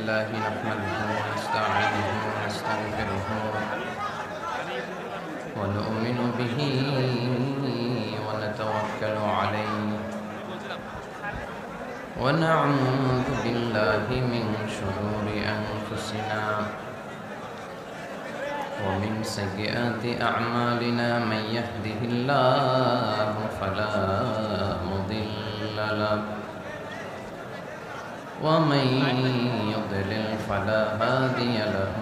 لله نحمده ونستعينه ونستغفره ونؤمن به ونتوكل عليه ونعوذ بالله من شرور أنفسنا ومن سيئات أعمالنا من يهده الله فلا مضل له ومن يضلل فلا هادي له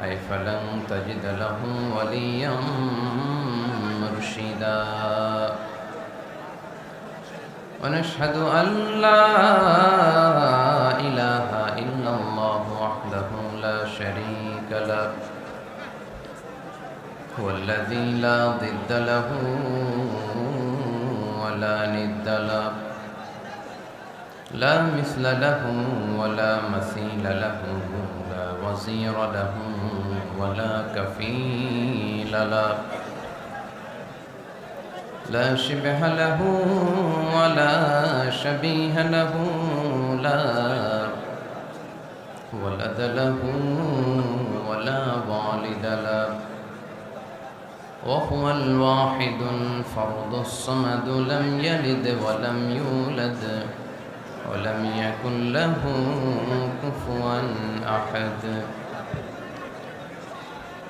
أي فلن تجد له وليا مرشدا ونشهد أن لا إله إلا الله وحده لا شريك له هو الذي لا ضد له ولا ند له لا مثل له ولا مثيل له لا وزير له ولا كفيل له لا شبه له ولا شبيه له لا ولد له ولا والد له وهو الواحد الفرد الصمد لم يلد ولم يولد ولم يكن له كفوا أحد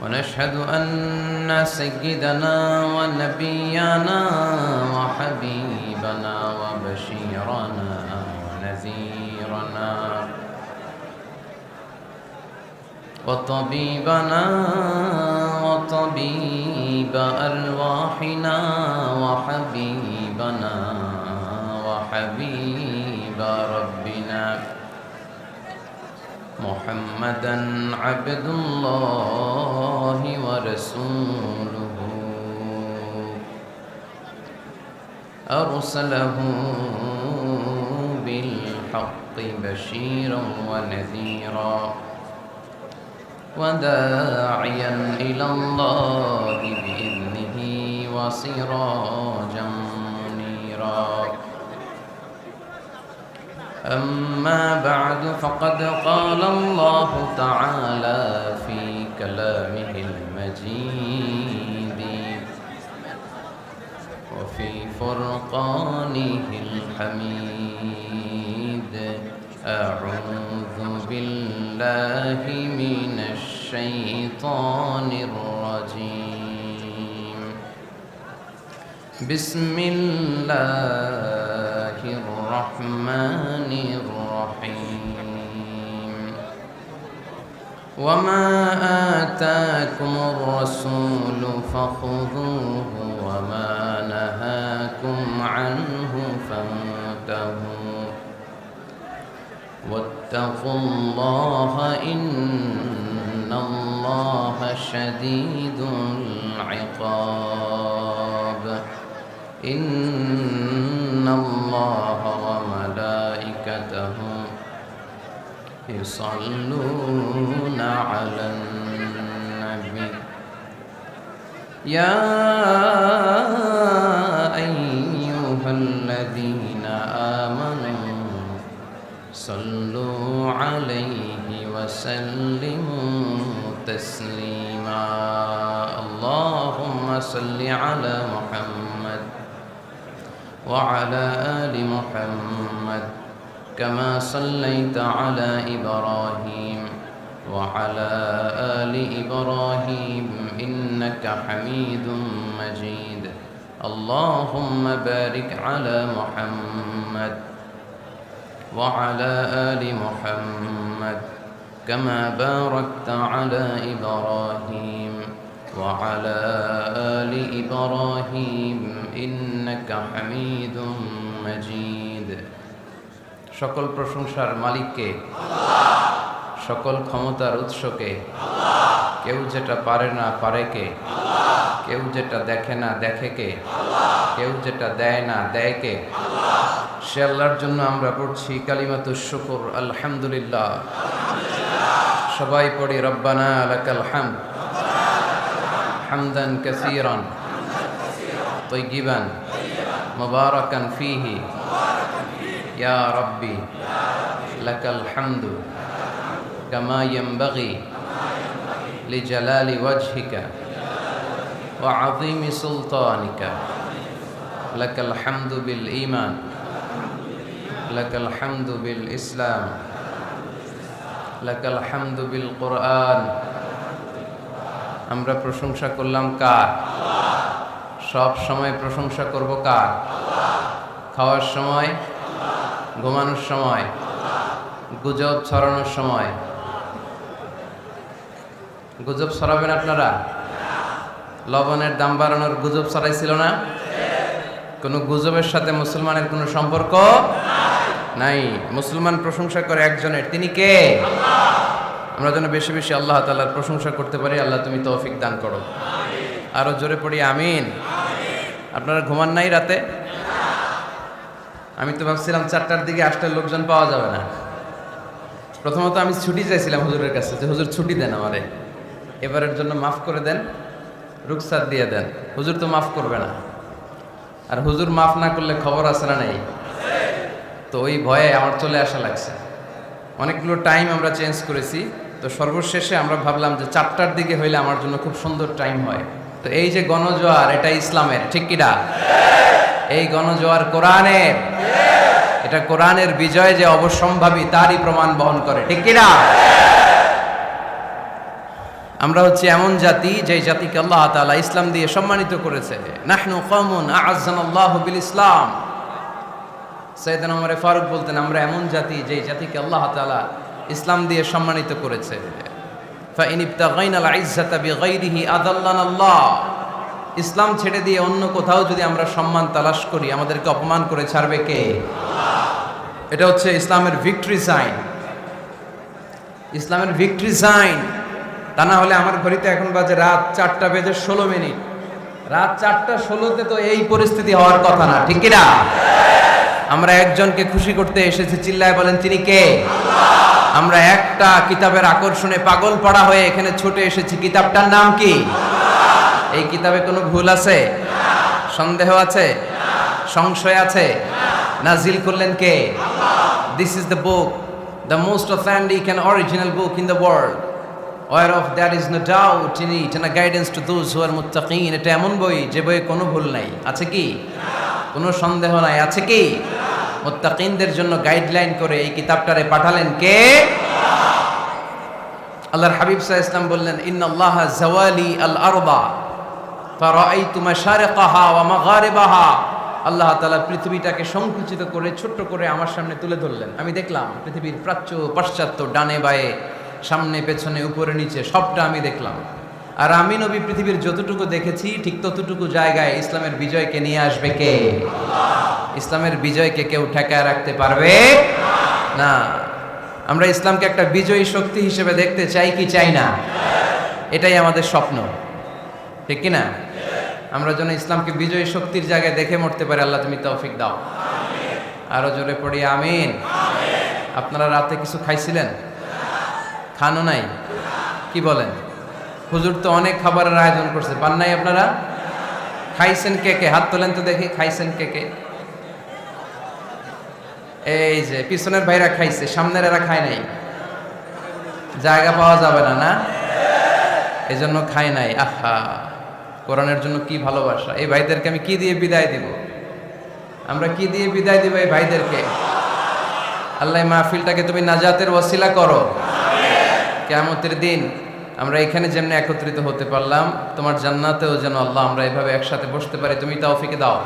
ونشهد أن سيدنا ونبينا وحبيبنا وبشيرنا ونذيرنا وطبيبنا وطبيب أرواحنا وحبيبنا وحبيب ربنا محمدا عبد الله ورسوله أرسله بالحق بشيرا ونذيرا وداعيا إلى الله بإذنه وسراجا منيرا أما بعد فقد قال الله تعالى في كلامه المجيد وفي فرقانه الحميد أعوذ بالله من الشيطان الرجيم بسم الله الرحمن الرحيم وما آتاكم الرسول فخذوه وما نهاكم عنه فانتهوا واتقوا الله إن الله شديد العقاب إن الله وملائكته يصلون على النبي يا أيها الذين آمنوا صلوا عليه وسلموا تسليما اللهم صل على محمد وعلى آل محمد كما صليت على إبراهيم وعلى آل إبراهيم إنك حميد مجيد اللهم بارك على محمد وعلى آل محمد كما باركت على إبراهيم وعلى آل إبراهيم إنك حميد مجيد সকল প্রশংসার মালিককে আল্লাহ সকল ক্ষমতার উৎসকে আল্লাহ কেউ যেটা পারে না পারে কে আল্লাহ কেউ যেটা দেখে না দেখে কে আল্লাহ কেউ যেটা দেয় না দেয় কে আল্লাহ সে আল্লাহর জন্য আমরা পড়ছি কালিমাতুশ শুকর আলহামদুলিল্লাহ সবাই পড়ি রব্বানা লাকাল হামদ হামদান কাসীরান طيبا مباركا فيه يا ربي لك الحمد كما ينبغي لجلال وجهك وعظيم سلطانك لك الحمد بالإيمان لك الحمد بالإسلام لك الحمد بالقرآن আমরা প্রশংসা করলাম কার? সব সময় প্রশংসা করব কার? খাওয়ার সময়, ঘুমানোর সময়, গুজব ছড়ানোর সময়। গুজব ছড়াবেন আপনারা? লবণের দাম বাড়ানোর গুজব ছড়াইছিল না? কোনো গুজবের সাথে মুসলমানের কোনো সম্পর্ক নাই। মুসলমান প্রশংসা করে একজনের, তিনি কে? আমরা যেন বেশি বেশি আল্লাহ তাআলার প্রশংসা করতে পারি। আল্লাহ তুমি তৌফিক দান করো। আরো জোরে পড়ি আমিন। আপনারা ঘুমান নাই রাতে? আমি তো ভাবছিলাম 4টার দিকে আসলে লোকজন পাওয়া যাবে না। প্রথমত আমি ছুটি চাইছিলাম হুজুরের কাছে, যে হুজুর ছুটি দেন আমারে, এবারের জন্য মাফ করে দেন, রুখসাত দিয়ে দেন। হুজুর তো মাফ করবে না, আর হুজুর মাফ না করলে খবর আছে না নেই? তো ওই ভয়ে আমার চলে আসা লাগছে। অনেকগুলো টাইম আমরা চেঞ্জ করেছি, তো সর্বশেষে আমরা ভাবলাম যে 4টার দিকে হইলে আমার জন্য খুব সুন্দর টাইম হয়। তো এই যে গণজোয়ার, এটা ইসলামের, ঠিক কিনা? এই গণজোয়ার কোরআনের, এটা কোরআনের বিজয় যে অবশ্যম্ভাবী তারই প্রমাণ বহন করে, ঠিক কিনা? আমরা হচ্ছে এমন জাতি যে জাতিকে আল্লাহ তাআলা ইসলাম দিয়ে সম্মানিত করেছে। নাহনু কওমুন আ'আজ্জানাল্লাহু বিল ইসলাম। সাইয়েদনা ওমর ফারুক বলতেন, আমরা এমন জাতি যে জাতিকে আল্লাহ তাআলা ইসলাম দিয়ে সম্মানিত করেছে। ফাইন ইবতাগাইনাল ইজ্জাতা বিগাইরিহি আদাল্লানাল্লাহ। ইসলাম ছেড়ে দিয়ে অন্য কোথাও যদি আমরা সম্মান তালাশ করি, আমাদেরকে অপমান করে ছাড়বে কে? আল্লাহ। এটা হচ্ছে ইসলামের ভিক্টরি সাইন, ইসলামের ভিক্টরি সাইন। তা না হলে আমার ঘড়িতে এখন বাজে রাত 4টা বেজে 16 মিনিট। রাত 4টা 16তে তো এই পরিস্থিতি হওয়ার কথা না, ঠিক কিনা? আমরা একজনকে খুশি করতে এসেছি, চিল্লায় বলেন তিনি কে? আল্লাহ। আমরা একটা কিতাবের আকর্ষণে পাগল পাড়া হয়ে এখানে ছুটে এসেছি, কিতাবটার নাম কি? আল্লাহ। এই কিতাবে কোনো ভুল আছে? সন্দেহ আছে? সংশয় আছে? নাজিল করলেন কে? আল্লাহ। This is the book, the most authentic and original book in the world, whereof there is no doubt in it and a guidance to those who are muttaqin. এটা এমন বই যে বইয়ে কোনো ভুল নাই, আছে কি? কোনো সন্দেহ নাই, আছে কি? মুত্তাকিনদের জন্য গাইডলাইন করে এই কিতাবটারে পাঠালেন কে? আল্লাহর হাবিব সাল্লাল্লাহু আলাইহি ওয়াসাল্লাম বললেন, ইন্নাল্লাহা জাওয়ালি আল আরদা ফারাআইতু মাশারিকাহা ওয়া মাগারিবাহা। আল্লাহ তাআলা পৃথিবীটাকে সংকুচিত করে ছোট্ট করে আমার সামনে তুলে ধরলেন। আমি দেখলাম পৃথিবীর প্রাচ্য পাশ্চাত্য, ডানে বায়ে, সামনে পেছনে, উপরে নিচে, সবটা আমি দেখলাম। আর আমি নবী পৃথিবীর যতটুকু দেখেছি ঠিক ততটুকু জায়গায় ইসলামের বিজয়কে নিয়ে আসবে কে? আল্লাহ। ইসলামের বিজয়কে কেউ ঠেকায় রাখতে পারবে না। আমরা ইসলামকে একটা বিজয়ী শক্তি হিসেবে দেখতে চাই কি চাই না? এটাই আমাদের স্বপ্ন, ঠিক কিনা? আমরা যেন ইসলামকে বিজয়ী শক্তির জায়গায় দেখে মরতে পারি। আল্লাহ তুমি তৌফিক দাও। আরো জোরে পড়ি আমিন। আপনারা রাতে কিছু খাইছিলেন? খানো নাই? কি বলেন? হুজুর তো অনেক খাবারের আয়োজন করছে, পান নাই আপনারা? খাইছেন কে কে? হাত তোলেন তো দেখি, খাইছেন কে কে? এই যে পিছনের ভাইরা খাইছে, সামনের এরা খায় নাই। জায়গা পাওয়া যাবে না, না? এই জন্য খায় নাই। আহা, কোরআনের জন্য কি ভালোবাসা! এই ভাইদেরকে আমি কি দিয়ে বিদায় দিব? আমরা কি দিয়ে বিদায় দিব এই ভাইদেরকে? আল্লাহ মাহফিলটাকে তুমি নাজাতের ওয়াসিলা করো। কিয়ামতের দিন আমরা এখানে যেমনি একত্রিত হতে পারলাম, তোমার জান্নাতেও যেন আল্লাহ আমরা এভাবে একসাথে বসতে পারি, তুমি তৌফিক দাও।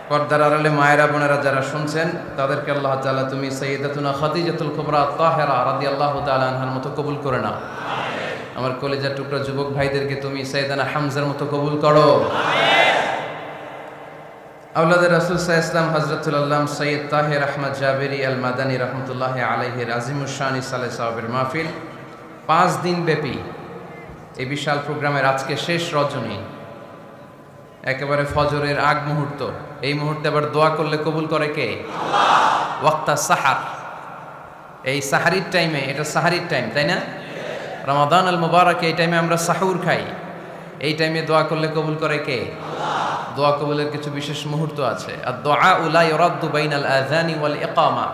পর্দার আড়ালে মায়েরা বোনেরা যারা শুনছেন, তাদেরকে আল্লাহ তাআলা তুমি সাইয়্যিদাতুনা খাদিজাতুল কুবরা তাহেরা রাদিয়াল্লাহু তাআলা আনহার মতো কবুল করে নাও। আমার কলেজার টুকরা যুবক ভাইদেরকে তুমি সাইয়েদানা হামজার মতো কবুল করো। আওলাদের রাসূল সাল্লাল্লাহু আলাইহি ওয়াসাল্লাম হযরতুল আল্লামা সৈয়দ তাহের আহমদ জাবেরি আল মাদানী রাহমাতুল্লাহি আলাইহির আজিমুশ শান সালে সাওয়াবের মাহফিল 5 দিন ব্যাপী এই বিশাল প্রোগ্রামের আজকে শেষ রজনী, একেবারে ফজরের আগ মুহূর্ত। এই মুহূর্তে আবার দোয়া করলে কবুল করে কে? আল্লাহ। ওয়াক্তা সাহার, এই সাহারির টাইমে, এটা সাহারির টাইম তাই না? রমাদান আল মুবারক, এই টাইমে আমরা সাহুর খাই। এই টাইমে দোয়া করলে কবুল করে কে? আল্লাহ। দোয়া কবুলের কিছু বিশেষ মুহূর্ত আছে। আর দোয়া লা ইউরাদ্দু বাইনাল আযানি ওয়াল ইকামা,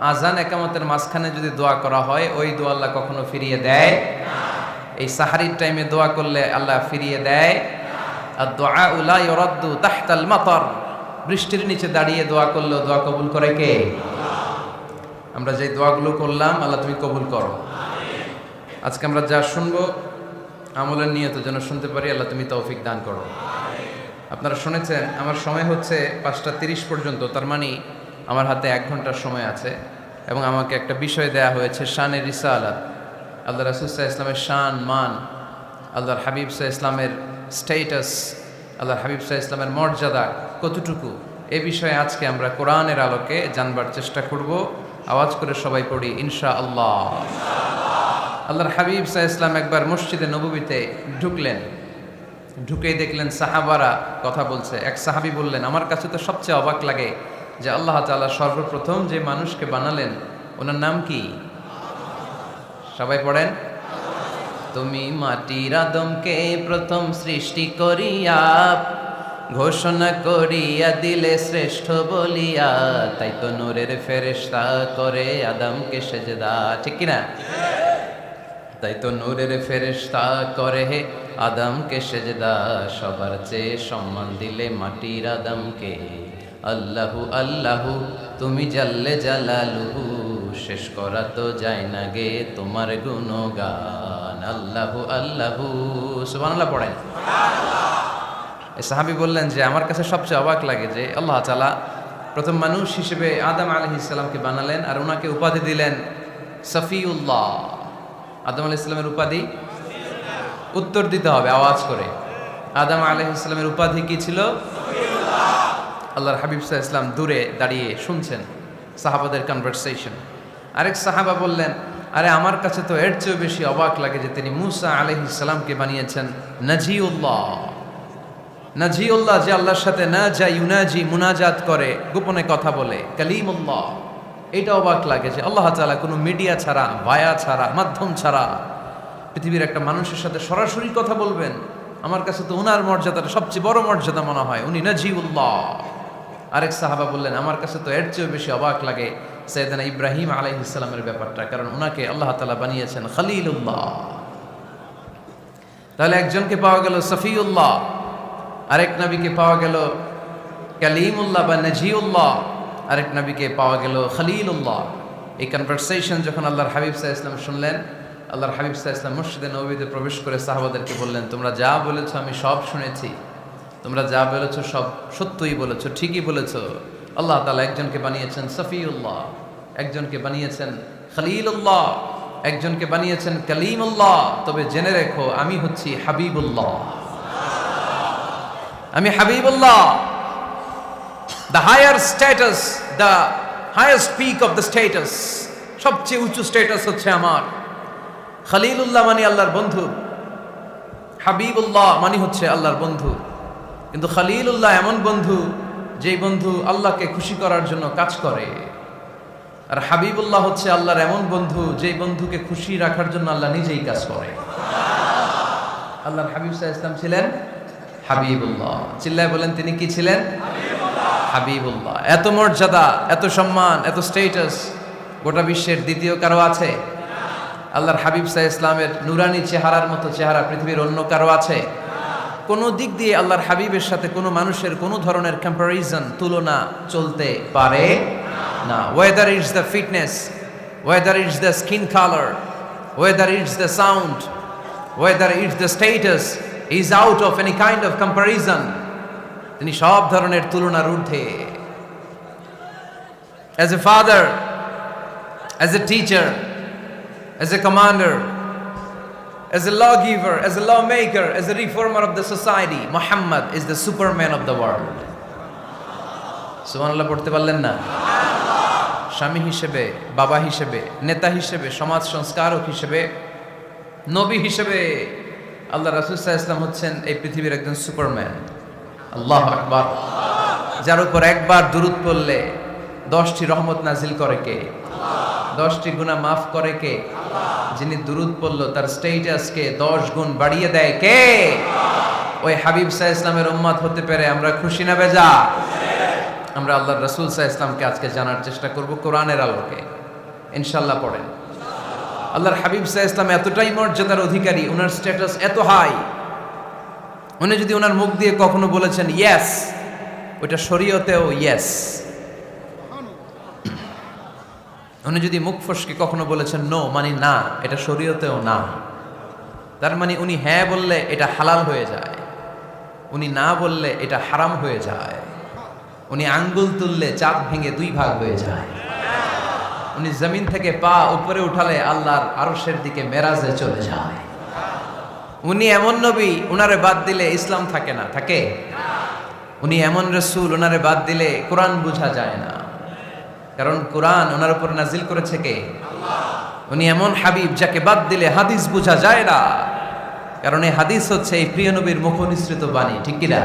আজান একামতের মাঝখানে যদি দোয়া করা হয় ওই দোয়া আল্লাহ কখনো ফিরিয়ে দেয়? এই সাহারির টাইমে দোয়া করলে আল্লাহ ফিরিয়ে দেয়? আর দোয়া লা ইউরাদ্দু তাহতাল মাতার, বৃষ্টির নিচে দাঁড়িয়ে দোয়া করলেও দোয়া কবুল করে কে? আমরা যে দোয়াগুলো করলাম আল্লাহ তুমি কবুল করো। আজকে আমরা যা শুনবো আমলের নিয়ত যেন শুনতে পারি, আল্লাহ তুমি তৌফিক দান করো। আপনারা শুনেছেন আমার সময় হচ্ছে 5:30 পর্যন্ত, তার মানে আমার হাতে 1 ঘন্টার সময় আছে এবং আমাকে একটা বিষয় দেয়া হয়েছে শানে রিসালাত, আল্লাহ রাসূল সাল্লাল্লাহু আলাইহি ওয়াসাল্লামের শান মান, আল্লাহর হাবিব সাল্লাল্লাহু আলাইহি ওয়াসাল্লামের স্ট্যাটাস, আল্লাহর হাবিব সাল্লাল্লাহু আলাইহি ওয়াসাল্লামের মর্যাদা কতটুকু, এ বিষয়ে আজকে আমরা কোরআনের আলোকে জানবার চেষ্টা করব। আওয়াজ করে সবাই পড়ি ইনশাআল্লাহ। আল্লাহর হাবিব সাল্লাল্লাহু আলাইহি ওয়াসাল্লাম একবার মসজিদে নববীতে ঢুকলেন, ঢুকেই দেখলেন সাহাবারা কথা বলছে। এক সাহাবী বললেন, আমার কাছে তো সবচেয়ে অবাক লাগে যে আল্লাহ তাআলা সর্বপ্রথম যে মানুষকে বানালেন ওনার নাম কি? সবাই পড়েন, তুমি মাটির আদমকে প্রথম সৃষ্টি করিয়া ঘোষণা করিয়া দিলে শ্রেষ্ঠ বলিয়া, তাই তো নূরের ফেরেশতা করে আদমকে সেজদা। ঠিক কিনা? তাই তো নূরের ফেরেশতা করে আদমকে সেজদা, সবার চেয়ে সম্মান দিলে মাটির আদমকে। আল্লাহু আল্লাহু তুমি জাল্লে জালালুহু, শেষ করা তো যায় না গে তোমার গুণগান। আল্লাহু আল্লাহু, সুবহানাল্লাহ পড়েন। এই সাহাবী বললেন যে আমার কাছে সবচেয়ে অবাক লাগে যে আল্লাহ তাআলা প্রথম মানুষ হিসেবে আদম আলাইহিস সালামকে বানালেন আর ওনাকে উপাধি দিলেন সফিউল্লাহ। আদম আলাইহিস সালামের উপাধি উত্তর দিতে হবে আওয়াজ করে। আদম আলাইহিস সালামের উপাধি কি ছিল? আল্লাহর হাবিব সাল্লাল্লাহু আলাইহি ওয়াসাল্লাম দূরে দাঁড়িয়ে শুনছেন সাহাবাদের কনভারসেশন। আরেক সাহাবা বললেন, আরে আমার কাছে তো এর চেয়েও বেশি অবাক লাগে যে তিনি মূসা আলাইহিস সালামকে বানিয়েছেন নাজিউল্লাহ। নাজিউল্লাহ, যে আল্লাহর সাথে না যা ইউনাজি মুনাজাত করে, গোপনে কথা বলে, কালিমুল্লাহ। এটা অবাক লাগে যে আল্লাহ তাআলা কোনো মিডিয়া ছাড়া, ভায়া ছাড়া, মাধ্যম ছাড়া পৃথিবীর একটা মানুষের সাথে সরাসরি কথা বলবেন। আমার কাছে তো ওনার মর্যাদাটা সবচেয়ে বড় মর্যাদা মনে হয়, উনি নাজিউল্লাহ। আরেক সাহাবা বললেন, আমার কাছে তো এর চেয়েও বেশি অবাক লাগে সাইয়েদনা ইব্রাহিম আলাইহিস সালামের ব্যাপারটা, কারণ ওনাকে আল্লাহ তাআলা বানিয়েছেন খলিলুল্লাহ। তাহলে একজনকে পাওয়া গেল সফিউল্লাহ, আরেক নবীকে পাওয়া গেল কালিমুল্লাহ বা নাজিউল্লাহ, আরেক নবীকে পাওয়া গেল খলিলুল্লাহ। এই কনভারসেশন যখন আল্লাহর হাবিব সাল্লাল্লাহু আলাইহি ওয়াসাল্লাম শুনলেন, আল্লাহর হাবিব সাল্লাল্লাহু আলাইহি ওয়াসাল্লাম মসজিদে নববীতে প্রবেশ করে সাহাবাদেরকে বললেন, তোমরা যা বলেছো আমি সব শুনেছি, তোমরা যা বলেছো সব সত্যই বলেছো, ঠিকই বলেছো। আল্লাহ তাআলা একজনকে বানিয়েছেন সফিউল্লাহ, একজনকে বানিয়েছেন খলিলুল্লাহ, একজনকে বানিয়েছেন কালিমুল্লাহ। তবে জেনে রেখো আমি হচ্ছি হাবিবুল্লাহ, আমি Habibullah. The higher status, the higher peak of the status, সবচেয়ে উঁচু স্ট্যাটাস হচ্ছে আমার। খলিলুল্লাহ মানে আল্লাহর বন্ধু, হাবিবুল্লাহ মানে হচ্ছে আল্লাহর বন্ধু। কিন্তু খলিলুল্লাহ এমন বন্ধু যেই বন্ধু আল্লাহকে খুশি করার জন্য কাজ করে, আর হাবিবুল্লাহ হচ্ছে আল্লাহর এমন বন্ধু যেই বন্ধুকে খুশি রাখার জন্য আল্লাহ নিজেই কাজ করে। আল্লাহর হাবিব সাল্লাল্লাহু আলাইহি ওয়াসাল্লাম ছিলেন হাবিবুল্লাহ। চিল্লায় বলেন, তিনি কি ছিলেন? হাবিবুল্লাহ। এত মর্যাদা, এত সম্মান, এত স্ট্যাটাস গোটা বিশ্বের দ্বিতীয় কারো আছে? আল্লাহর হাবিব সাল্লাল্লাহু আলাইহি ওয়াসাল্লামের নুরানি চেহারার মতো চেহারা পৃথিবীর অন্য কারো আছে? কোনো দিক দিয়ে আল্লাহর হাবিবের সাথে কোনো মানুষের কোনো ধরনের কম্প্যারিজন, তুলনা চলতে পারে না। Whether it's the fitness, whether it's the skin colour, whether it's the sound, whether it's the status is out of any kind of comparison. তিনি সব ধরনের তুলনার ঊর্ধ্বে। As a father, as a teacher, as a commander, as a lawgiver, as a lawmaker, as a reformer of the society, Muhammad is the superman of the world. সুবহানাল্লাহ পড়তে পারলেন না? স্বামী হিসেবে, বাবা হিসেবে, নেতা হিসেবে, সমাজ সংস্কারক হিসেবে, নবী হিসেবে আল্লাহ রাসূল সাল্লাল্লাহু আলাইহি ওয়াসাল্লাম হচ্ছেন এই পৃথিবীর একজন সুপারম্যান। আল্লাহু আকবার। যার উপর একবার দুরূদ পড়লে 10টি রহমত নাজিল করে কে? 10টি গুনাহ মাফ করে কে? যিনি দুরূদ পড়লো তার স্ট্যাটাসকে 10 গুণ বাড়িয়ে দেয় কে? ওই হাবিব সাল্লাল্লাহু আলাইহি ওয়াসাল্লামের উম্মত হতে পেরে আমরা খুশি না বেজা? আমরা আল্লাহর রাসূল সাল্লাল্লাহু আলাইহি ওয়াসাল্লামকে আজকে জানার চেষ্টা করব কোরআনের আলোকে। ইনশাল্লাহ পড়েন। আল্লাহর হাবিব সাল্লাল্লাহু আলাইহি ওয়াসাল্লাম এতটাই মর্যাদার অধিকারী, ওনার স্ট্যাটাস এত হাই, উনি যদি ওনার মুখ দিয়ে কখনো বলেছেন ইয়েস, ওইটা শরীয়তেও ইয়েস। উনি যদি মুখ ফসকে কখনো বলেছেন নো, মানে না, এটা শরীয়তেও না। তার মানে উনি হ্যাঁ বললে এটা হালাল হয়ে যায়, উনি না বললে এটা হারাম হয়ে যায়। উনি আঙ্গুল তুললে চাঁদ ভেঙে 2 ভাগ হয়ে যায়। উনি জমিন থেকে পা উপরে উঠালে আল্লাহর আরশের দিকে মেরাজে চলে যায়। উনি এমন নবী, উনারে বাদ দিলে ইসলাম থাকে না, থাকে? উনি এমন রাসূল, উনারে বাদ দিলে কোরআন বোঝা যায় না, কারণ কোরআন ওনার উপর নাজিল করেছে কে? আল্লাহ। উনি এমন হাবিব যাকে বাদ দিলে হাদিস বোঝা যায় না, কারণ এই হাদিস হচ্ছে এই প্রিয় নবীর মুখনিসৃত বাণী, ঠিক কি না?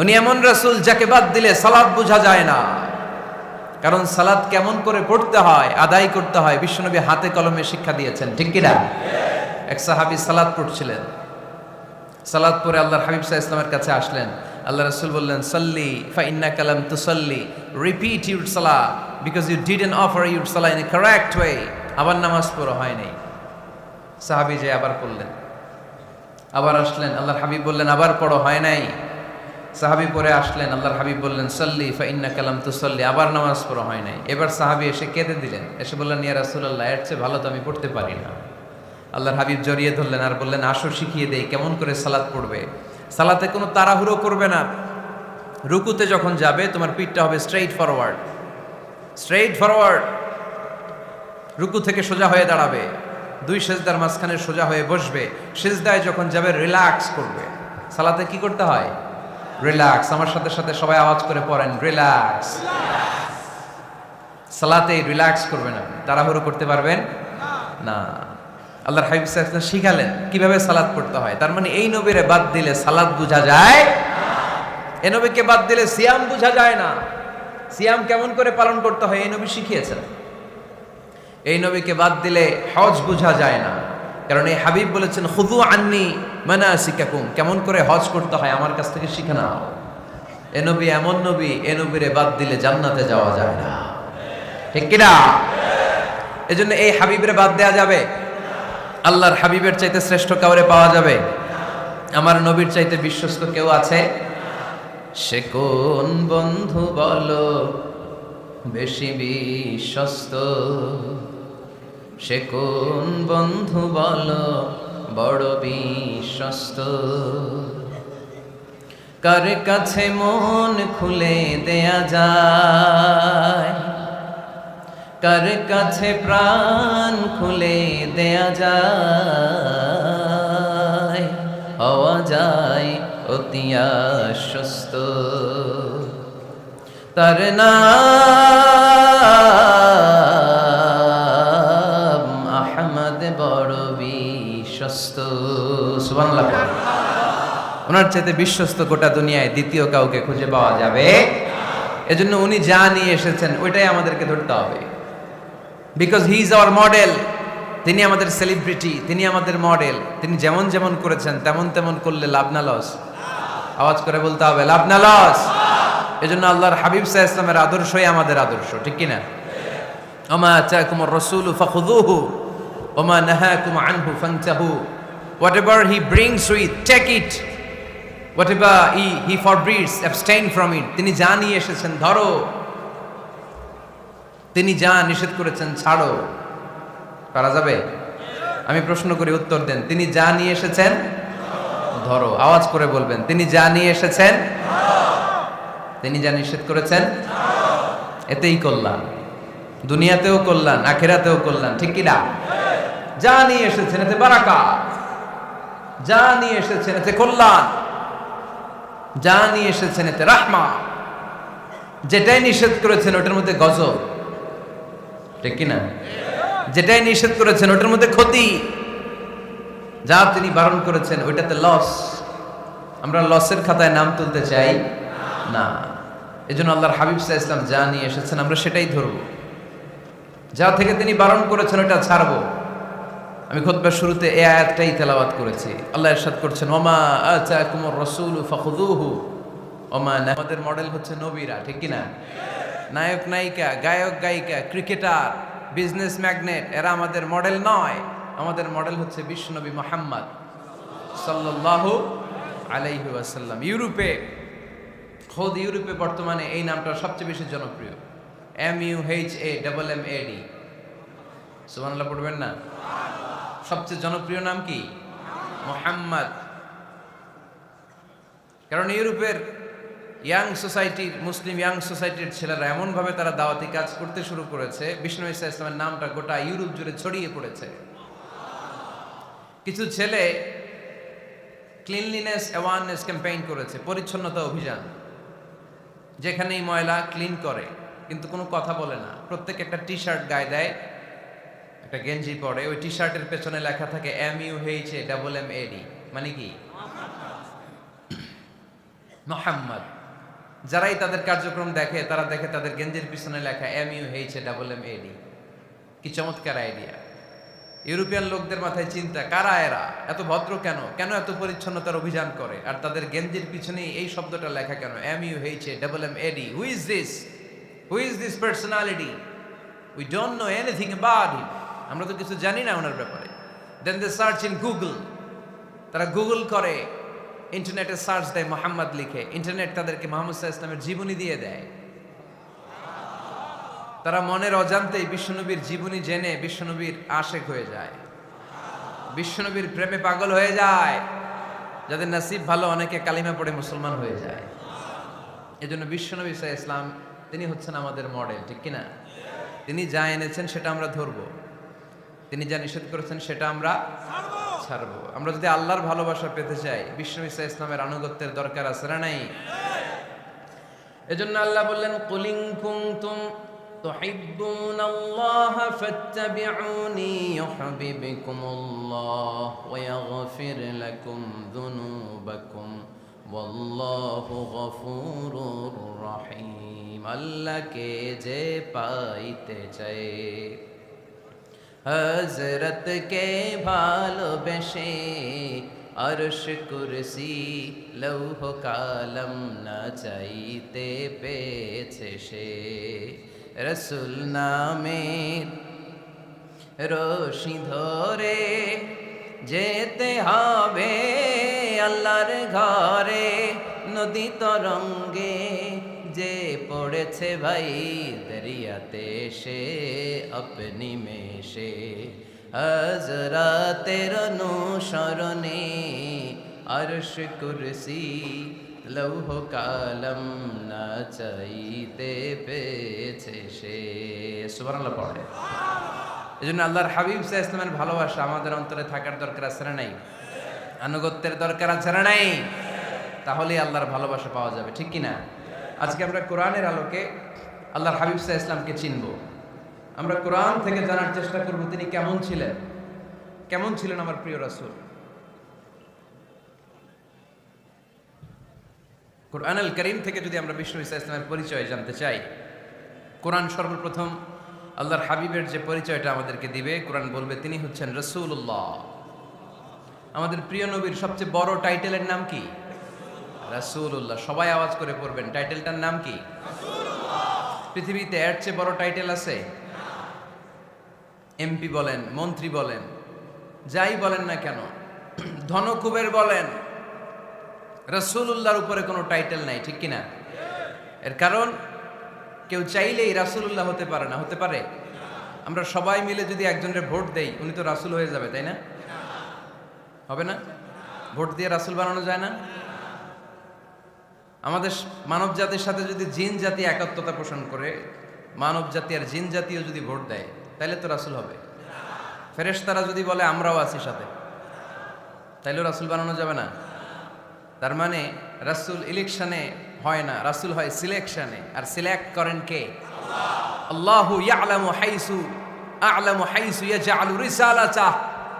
উনি এমন রাসূল যাকে বাদ দিলে সালাত বোঝা যায় না, কারণ সালাত কেমন করে পড়তে হয়, আদায় করতে হয় বিশ্বনবী হাতে কলমে শিক্ষা দিয়েছেন, ঠিক কি না? এক সাহাবী সালাত পড়ছিলেন, সালাত পড়ে আল্লাহর হাবিব সাল্লাল্লাহু আলাইহি ওয়াসাল্লামের কাছে আসলেন। আল্লাহ রাসূল বললেন সাল্লি ফা ইন্নাকা লাম তুসাল্লি, রিপিট ইউর সালাহ because you didn't offer your সালাহ ইন এ কারেক্ট ওয়ে। আবার নামাজ পড়া হয় নাই। সাহাবী যে আবার পড়লেন, আবার আসলেন, আল্লাহর হাবিব বললেন আবার পড়ো, হয় নাই। সাহাবী পরে আসলেন, আল্লাহর হাবিব বললেন সাল্লি ফা ইন্নাকা লাম তুসাল্লি, আবার নামাজ পড়া হয় নাই। এবার সাহাবী এসে কেঁদে দিলেন, এসে বললেন ইয়া রাসূলুল্লাহ, এর চেয়ে ভালো তো আমি পড়তে পারি না। আল্লাহর হাবিব জড়িয়ে ধরলেন আর বললেন আসো শিখিয়ে দেই কেমন করে সালাত পড়বে। সালাতে কোনো তাড়াহুড়ো করবে না। রুকুতে যখন যাবে তোমার পিঠটা হবে স্ট্রেইট ফরওয়ার্ড, স্ট্রেইট ফরওয়ার্ড। রুকু থেকে সোজা হয়ে দাঁড়াবে, 2 সেজদার মাঝখানে সোজা হয়ে বসবে। সেজদায় যখন যাবে রিল্যাক্স করবে। সালাতে কি করতে হয়? রিল্যাক্স। আমার সাথে সাথে সবাই আওয়াজ করে পড়েন রিল্যাক্স। সালাতে রিল্যাক্স করবেন, আপনি তাড়াহুড়ো করতে পারবেন না। আল্লাহর হাবিব সাল্লাল্লাহু আলাইহি ওয়াসাল্লাম শিখালেন কিভাবে সালাত পড়তে হয়। তার মানে এই নবীরে বাদ দিলে সালাত বোঝা যায় না, এই নবীকে বাদ দিলে সিয়াম বোঝা যায় না। সিয়াম কেমন করে পালন করতে হয় এই নবী শিখিয়েছেন। এই নবীকে বাদ দিলে হজ বোঝা যায় না, কারণ এই হাবিব বলেছেন খুযু আন্নী মানাসিকাকুম, কেমন করে হজ করতে হয় আমার কাছ থেকে শিখে নাও। এই নবী এমন নবী, এই নবীরে বাদ দিলে জান্নাতে যাওয়া যায় না, ঠিক কি না? এজন্য এই হাবিবরে বাদ দেয়া যাবে? আল্লাহর হাবিবের চাইতে শ্রেষ্ঠ কাউরে পাওয়া যাবে? আমার নবীর চাইতে বিশ্বস্ত কেউ আছে? সে কোন বন্ধু বলো বেশি বিশ্বস্ত, সে কোন বন্ধু বলো বড় বিশ্বস্ত, কার কাছে মন খুলে দেয়া যায়, কার কাছে প্রাণ খুলে দেয়া যায়, হওয়া যায় অতি আশ্বস্ত। তার নাম আহমদ বড় বিশ্বস্ত। সুবহানাল্লাহ। ওনার চাইতে বিশ্বস্ত গোটা দুনিয়ায় দ্বিতীয় কাউকে খুঁজে পাওয়া যাবে? এজন্য উনি যা নিয়ে এসেছেন ওইটাই আমাদেরকে ধরতে হবে, because he is our model. তিনি আমাদের সেলিব্রিটি, তিনি আমাদের মডেল। তিনি যেমন যেমন করেছেন তেমন তেমন করলে লাভ না লস? আওয়াজ করে বলতে হবে লাভ না লস? এজন্য আল্লাহর হাবিব সাল্লাল্লাহু আলাইহি ওয়াসাল্লামের আদর্শই আমাদের আদর্শ, ঠিক কি না? ওমা আতাকুমুর রাসূলু ফাখুযুহু ওমা নাহাকুম আনহু ফান্তাহু। Whatever he brings with, take it. Whatever he forbids, abstain from it. তিনি যা নিয়ে এসেছেন ধরো, তিনি যা নিষেধ করেছেন ছাড়ো। পারা যাবে? আমি প্রশ্ন করি, উত্তর দেন। তিনি যা নিয়ে এসেছেন ধরো। আওয়াজ করে বলবেন তিনি যা নিয়ে এসেছেন, তিনি যা নিষেধ করেছেন এতেই কল্যাণ, দুনিয়াতেও কল্যাণ আখিরাতেও কল্যাণ, ঠিক কি না? যা নিয়ে এসেছেন এতে বারাকাত, যা নিয়ে এসেছেন এতে কল্যাণ, যা নিয়ে এসেছেন এতে রাহমা। যেটাই নিষেধ করেছেন ওটার মধ্যে গজব, ঠিক কি না? যেটাই নিষেধ করেছেন ওটার মধ্যে ক্ষতি, যা তিনি বারণ করেছেন ওইটাতে লস। আমরা লসের খাতায় নাম তুলতে চাই না। এজন্য আল্লাহর হাবিব সাল্লাল্লাহু আলাইহি ওয়াসাল্লাম যা নিয়ে এসেছেন আমরা সেটাই ধরব, যা থেকে তিনি বারণ করেছেন ওটা ছাড়বো। আমি খুতবার শুরুতে এই আয়াতটাই তেলাওয়াত করেছি। আল্লাহ ইরশাদ করছেন ওমা আতাকুমুর রাসূলু ফাখুযুহু ওমা। আমাদের মডেল হচ্ছে নবীরা, ঠিক কি না? নায়ক নায়িকা, গায়ক গায়িকা, ক্রিকেটার, বিজনেস ম্যাগনেট, এরা আমাদের মডেল নয়। আমাদের মডেল হচ্ছে বিশ্বনবী মুহাম্মদ সাল্লাল্লাহু আলাইহি ওয়াসাল্লাম। ইউরোপে বর্তমানে এই নামটা সবচেয়ে বেশি জনপ্রিয়, MUHAMMAD। সুবহানাল্লাহ পড়বেন না? সবচেয়ে জনপ্রিয় নাম কি? মুহাম্মদ। কারণ ইউরোপের মুসলিম ইয়াং সোসাইটির ছেলেরা এমনভাবে তারা দাওয়াতি কাজ করতে শুরু করেছে, বিষ্ণু ঈসা ইসলামের নামটা গোটা ইউরোপ জুড়ে ছড়িয়ে পড়েছে। কিছু ছেলে ক্লিনলিনেস অ্যাওয়ারনেস ক্যাম্পেইন করেছে, পরিচ্ছন্নতা অভিযান, যেখানেই ময়লা ক্লিন করে, কিন্তু কোনো কথা বলে না। প্রত্যেক একটা টি শার্ট গায়ে দেয়, একটা গেঞ্জি পরে, ওই টি শার্টের পেছনে লেখা থাকে MUHAMMAD, মানে কি? মুহাম্মদ। যারাই তাদের কার্যক্রম দেখে, তারা দেখে তাদের গেঞ্জির পিছনে লেখা MUHAMMAD। কি চমৎকার আইডিয়া! ইউরোপিয়ান লোকদের মাথায় চিন্তা, কারা এরা, এত ভদ্র কেন, কেন এত পরিচ্ছন্নতার অভিযান করে, আর তাদের গেঞ্জির পিছনেই এই শব্দটা লেখা কেন, MUHAMMAD? Who is this personality? We don't know anything about him. আমরা তো কিছু জানি না ওনার ব্যাপারে। দেন দে সার্চ ইন গুগল। তারা গুগল করে, ইন্টারনেটে সার্চ দেয় মোহাম্মদ লিখে, ইন্টারনেট তাদেরকে মুহাম্মদ সাল্লাল্লাহু আলাইহি ওয়াসাল্লামের জীবনী দিয়ে দেয়। তারা মনের অজান্তেই বিশ্বনবীর জীবনী জেনে বিশ্বনবীর আশেক হয়ে যায়, বিশ্বনবীর প্রেমে পাগল হয়ে যায়। যাদের নসিব ভালো, অনেকে কালিমা পড়ে মুসলমান হয়ে যায়। এজন্য বিশ্বনবী সাল্লাল্লাহু আলাইহি ওয়াসাল্লাম তিনি হচ্ছেন আমাদের মডেল, ঠিক কিনা? তিনি যা এনেছেন সেটা আমরা ধরবো, তিনি যা নিষেধ করেছেন সেটা আমরা ছাড়বো। আমরা যদি আল্লাহর ভালোবাসা পেতে চাই, বিশ্বনবী সাল্লাল্লাহু আলাইহি ওয়াসাল্লামের আনুগত্যের দরকার আছে না নাই? এজন্য আল্লাহ বললেন, কুল ইন কুনতুম তুহিব্বুনাল্লাহা ফাত্তাবিউনি ইউহিব্বুকুমুল্লাহ ওয়া ইয়াগফির লাকুম যুনুবাকুম ওয়াল্লাহু গফুরুর রহিম। আল্লাহকে যে পাইতে চায়, হযরত কে ভালোবেসে, আরশ কুরসি লৌহ কালম না চাইতে পেয়েছে সে। রসুল নামের রশি ধরে যেতে হবে আল্লাহর ঘরে। নদী তরঙ্গে যে পড়েছে ভাই দরিয়াতে, সে আপনি মেশে হযরতের অনুসরণে, আরশ কুরসি লৌহ কালম না চাইতে পেয়েছে সে। সুবহানাল্লাহ পড়ে। এজন্য আল্লাহর হাবিব সাল্লাল্লাহু আলাইহি ওয়াসাল্লামের ভালোবাসা আমাদের অন্তরে থাকার দরকার আছে না নাই? আনুগত্যের দরকার আছে না নাই? তাহলেই আল্লাহর ভালোবাসা পাওয়া যাবে, ঠিক কিনা? আজকে আমরা কোরআনের আলোকে আল্লাহর হাবিব সাল্লাল্লাহু আলাইহি ওয়াসাল্লামকে চিনব। আমরা কোরআন থেকে জানার চেষ্টা করব তিনি কেমন ছিলেন, কেমন ছিলেন আমার প্রিয় রাসূল। কোরআনুল কারীম থেকে যদি আমরা বিষ্ণু ঈসা ইসলামের পরিচয় জানতে চাই, কোরআন সর্বপ্রথম আল্লাহর হাবিবের যে পরিচয়টা আমাদেরকে দিবে, কোরআন বলবে তিনি হচ্ছেন রাসূলুল্লাহ। আমাদের প্রিয় নবীর সবচেয়ে বড় টাইটেলের নাম কি? রাসূলুল্লাহ। সবাই আওয়াজ করে পড়বেন, টাইটেলটার নাম কি? পৃথিবীতে এর চেয়ে বড় টাইটেল আছে? এমপি বলেন, মন্ত্রী বলেন, যাই বলেন না কেন, ধনকুবের বলেন, রাসূলুল্লাহর উপরে কোনো টাইটেল নাই, ঠিক কিনা? এর কারণ কেউ চাইলেই রাসূলুল্লাহ হতে পারে না। হতে পারে? আমরা সবাই মিলে যদি একজনের ভোট দেই, উনি তো রাসূল হয়ে যাবে, তাই না? হবে না? ভোট দিয়ে রাসূল বানানো যায় না? আমাদের মানব জাতির সাথে যদি জিন জাতি একাত্মতা পোষণ করে, মানব জাতি আর জিন জাতিও যদি ভোট দেয়, তাহলে তো রাসূল হবে। ফেরেশতারা যদি বলে আমরাও আছি সাথে, তাইলেও রাসূল বানানো যাবে না। তার মানে রাসূল ইলেকশনে হয় না, রাসূল হয় সিলেকশনে। আর সিলেক্ট করেন কে? আল্লাহু ইয়ালামু হাইসু ইয়াজআলু রিসালাতাহ।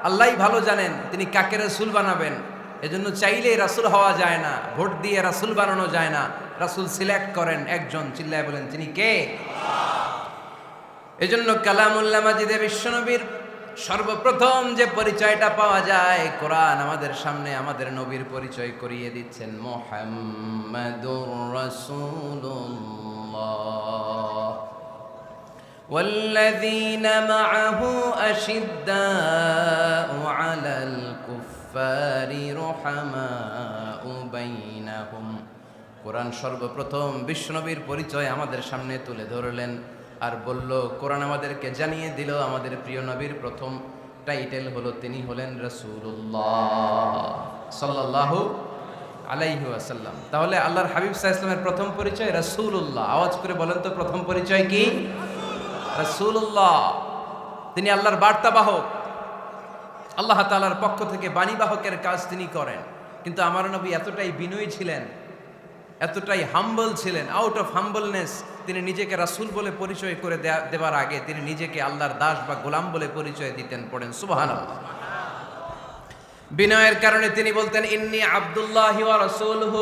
আল্লাহই ভালো জানেন তিনি কাকে রাসূল বানাবেন। এজন্য চাইলেই রাসূল হওয়া যায় না, ভোট দিয়ে রাসূল বানানো যায় না। রাসূল সিলেক্ট করেন একজন, চিল্লায় বলেন তিনি কে? এজন্য কালামুল্লাহ মাজিদে বিশ্বনবীর সর্বপ্রথম যে পরিচয়টা পাওয়া যায়, কোরআন আমাদের সামনে আমাদের নবীর পরিচয় করিয়ে দিচ্ছেন, মুহাম্মাদুর রাসূলুল্লাহ। والذين معه أشداء على الكفار رحماء بينهم। কোরআন সর্বপ্রথম বিশ্বনবীর পরিচয় আমাদের সামনে তুলে ধরলেন আর বলল, কোরআন আমাদেরকে জানিয়ে দিল আমাদের প্রিয় নবীর প্রথম টাইটেল হলো তিনি হলেন রাসূলুল্লাহ সাল্লাল্লাহু আলাইহি ওয়াসাল্লাম। তাহলে আল্লাহর হাবিব সাল্লাল্লাহু আলাইহি ওয়াসাল্লামের প্রথম পরিচয় রাসূলুল্লাহ। আওয়াজ করে বলেন তো প্রথম পরিচয় কি? রাসূলুল্লাহ। তিনি আল্লাহর বার্তাবাহক, আল্লাহ তাআলার পক্ষ থেকে বাণীবাহকের কাজ তিনি করেন। কিন্তু আমার নবী এতটাই বিনয়ী ছিলেন, এতটাই হাম্বল ছিলেন, আউট অফ হাম্বলনেস তিনি নিজেকে রাসূল বলে পরিচয় করে দেবার আগে তিনি নিজেকে আল্লাহর দাস বা গোলাম বলে পরিচয় দিতেন। পড়েন সুবহানাল্লাহ। বিনয়ের কারণে তিনি বলতেন, ইন্নী আব্দুল্লাহি ওয়া রাসূলুহু,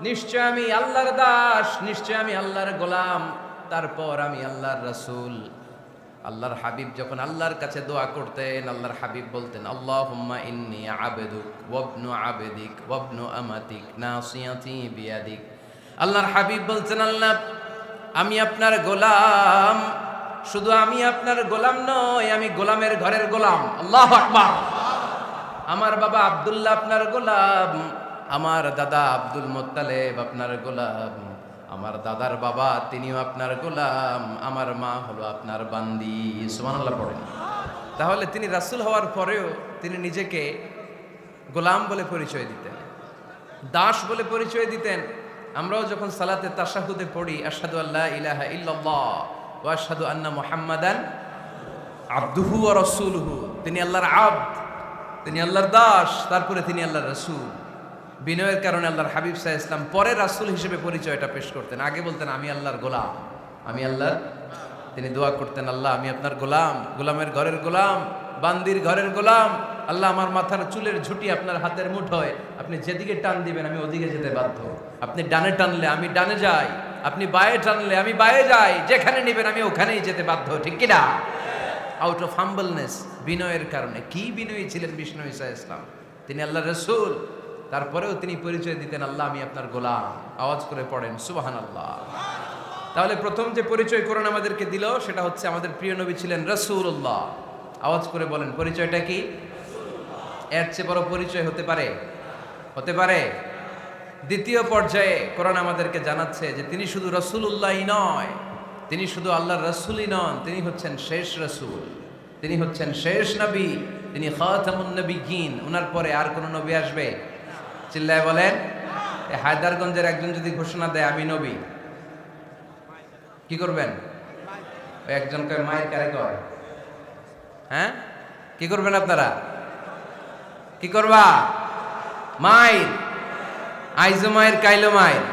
নিশ্চয় আমি আল্লাহর দাস, নিশ্চয় আমি আল্লাহর গোলাম, তারপর আমি আল্লাহর রাসূল। আল্লাহর হাবিব যখন আল্লাহর কাছে দোয়া করতেন, আল্লাহর হাবিব বলতেন, আল্লাহুম্মা ইন্নী আবদুক ওয়া ইবনু আবদিক ওয়া ইবনু আমাতিক নাসিয়াতি বিয়াদিক। আল্লাহর হাবিব বলতেন, আল্লাহ আমি আপনার গোলাম, শুধু আমি আপনার গোলাম নই, আমি গোলামের ঘরের গোলাম। আল্লাহু আকবার। আমার বাবা আব্দুল্লাহ আপনার গোলাম, আমার দাদা আব্দুল মুত্তালিব আপনার গোলাম, আমার দাদার বাবা তিনিও আপনার গোলাম, আমার মা হলো আপনার বান্দি। সুবহানাল্লাহ পড়েন। তাহলে তিনি রাসূল হওয়ার পরেও তিনি নিজেকে গোলাম বলে পরিচয় দিতেন, দাস বলে পরিচয় দিতেন। আমরাও যখন সালাতে তাশাহুদে পড়ি, আশহাদু আল্লা ইলাহা ইল্লাল্লাহ ওয়া আশহাদু আন্না মুহাম্মাদান আবদুহু ওয়া রাসূলুহু, তিনি আল্লাহর আবদ, তিনি আল্লাহর দাস, তারপরে তিনি আল্লাহর রাসূল। বিনয়ের কারণে আল্লাহর হাবিব সাল্লাল্লাহু আলাইহি ওয়াসাল্লাম পরে রাসূল হিসেবে পরিচয়টা পেশ করতেন। আগে বলতেন আমি আল্লাহর গোলাম, আমি আল্লাহর। তিনি দোয়া করতেন, আল্লাহ আমি আপনার গোলাম, গোলামের ঘরের গোলাম, বান্দির ঘরের গোলাম। আল্লাহ আমার মাথার চুলের ঝুঁটি আপনার হাতের মুঠোয়, আপনি যেদিকে টান দিবেন আমি ওদিকে যেতে বাধ্য। আপনি ডানে টানলে আমি ডানে যাই, আপনি বায়ে টানলে আমি বায়ে যাই, যেখানে নিবেন আমি ওখানেই যেতে বাধ্য। ঠিক কি না? আউট অফ হাম্বলনেস, বিনয়ের কারণে। কি বিনয়ী ছিলেন বিষ্ণু ঈসা ইসলাম। তিনি আল্লাহর রাসূল, তারপরেও তিনি পরিচয় দিতেন, আল্লাহ আমি আপনার গোলাম। আওয়াজ করে পড়েন সুবহানাল্লাহ। তাহলে প্রথম যে পরিচয় কোরআন আমাদেরকে দিল সেটা হচ্ছে আমাদের প্রিয় নবী ছিলেন রাসূলুল্লাহ। আওয়াজ করে বলেন পরিচয়টা কি? এর চেয়ে বড় পরিচয় হতে পারে? হতে পারে? দ্বিতীয় পর্যায়ে কোরআন আমাদেরকে জানাচ্ছে যে তিনি শুধু রাসূলুল্লাহই নয়, তিনি শুধু আল্লাহর রাসূলই নন, তিনি হচ্ছেন শেষ রাসূল, তিনি হচ্ছেন শেষ নবী, তিনি খাতামুন নবিয়্যিন। ওনার পরে আর কোন নবী আসবে? চিল্লায় বলেন। হায়দারগঞ্জের একজন যদি ঘোষণা দেয় আমি নবী, কি করবেন? ওই একজন কয় মায়ের কারে কয়, হ্যাঁ কি করবেন আপনারা? কি করবা? মায়ের। আইজো মায়ের কাইলো মায়ের,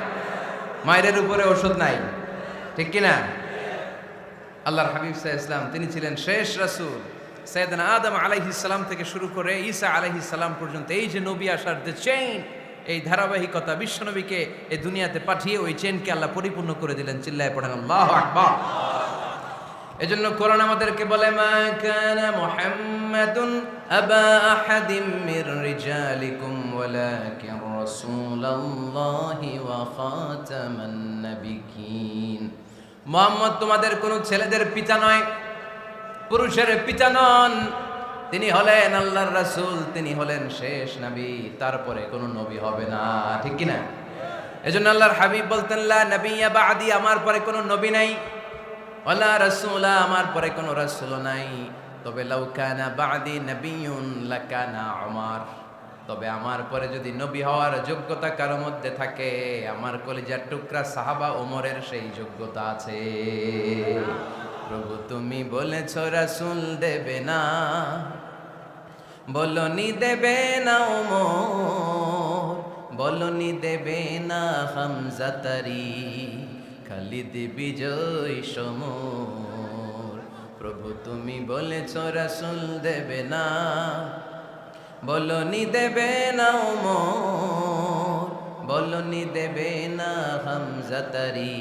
মায়ের উপরে ওষুধ নাই। ঠিক কিনা? আল্লাহর হাবিব সাল্লাল্লাহু আলাইহি ওয়াসাল্লাম তিনি ছিলেন শেষ রাসূল। সাইয়েদনা আদম আলাইহিস সালাম থেকে শুরু করে ঈসা আলাইহিস সালাম পর্যন্ত এই যে নবী আসার যে চেইন, এই ধারাবাহিকতা, বিশ্বনবীকে এই দুনিয়াতে পাঠিয়ে ওই চেইনকে আল্লাহ পরিপূর্ণ করে দিলেন। চিল্লায়ে পড়েন আল্লাহু আকবার। এজন্য কোরআন আমাদেরকে বলে, মা কানা মুহাম্মাদুন আবা আহাদিম মির রিজালিকুম ওয়ালাকিন রাসূলুল্লাহি ওয়া খাতামান নাবিয়্যিন। মুহাম্মদ তোমাদের কোন ছেলেদের পিতা নয়, পুরুষের পিতা নন, তিনি হলেন আল্লাহর রাসূল, তিনি হলেন শেষ নবী, তারপরে কোন নবী হবে না। ঠিক কি না? এজন্য আল্লাহর হাবিব বলতেন, লা নবিয়্যা বা'দি, আমার পরে কোন নবী নাই, ওয়ালা রাসূলা, আমার পরে কোন রাসূল নাই। তবে লাউ কানা বা'দি নবিয়্যুন লাকানা উমর, তবে আমার পরে যদি নবী হওয়ার যোগ্যতা কারো মধ্যে থাকে, আমার কলিজার টুকরা সাহাবা ওমরের সেই যোগ্যতা আছে। প্রভু তুমি বলেছ রাসূল দেবে না, বলনি দেবে না ওমর, বলনি দেবে না হামজা তারি, খালিদ বিজয় সমর। প্রভু তুমি বলেছ রাসূল দেবে না, বলনি দেবে না ওমর, বলনি দেবে না হামজা তারি,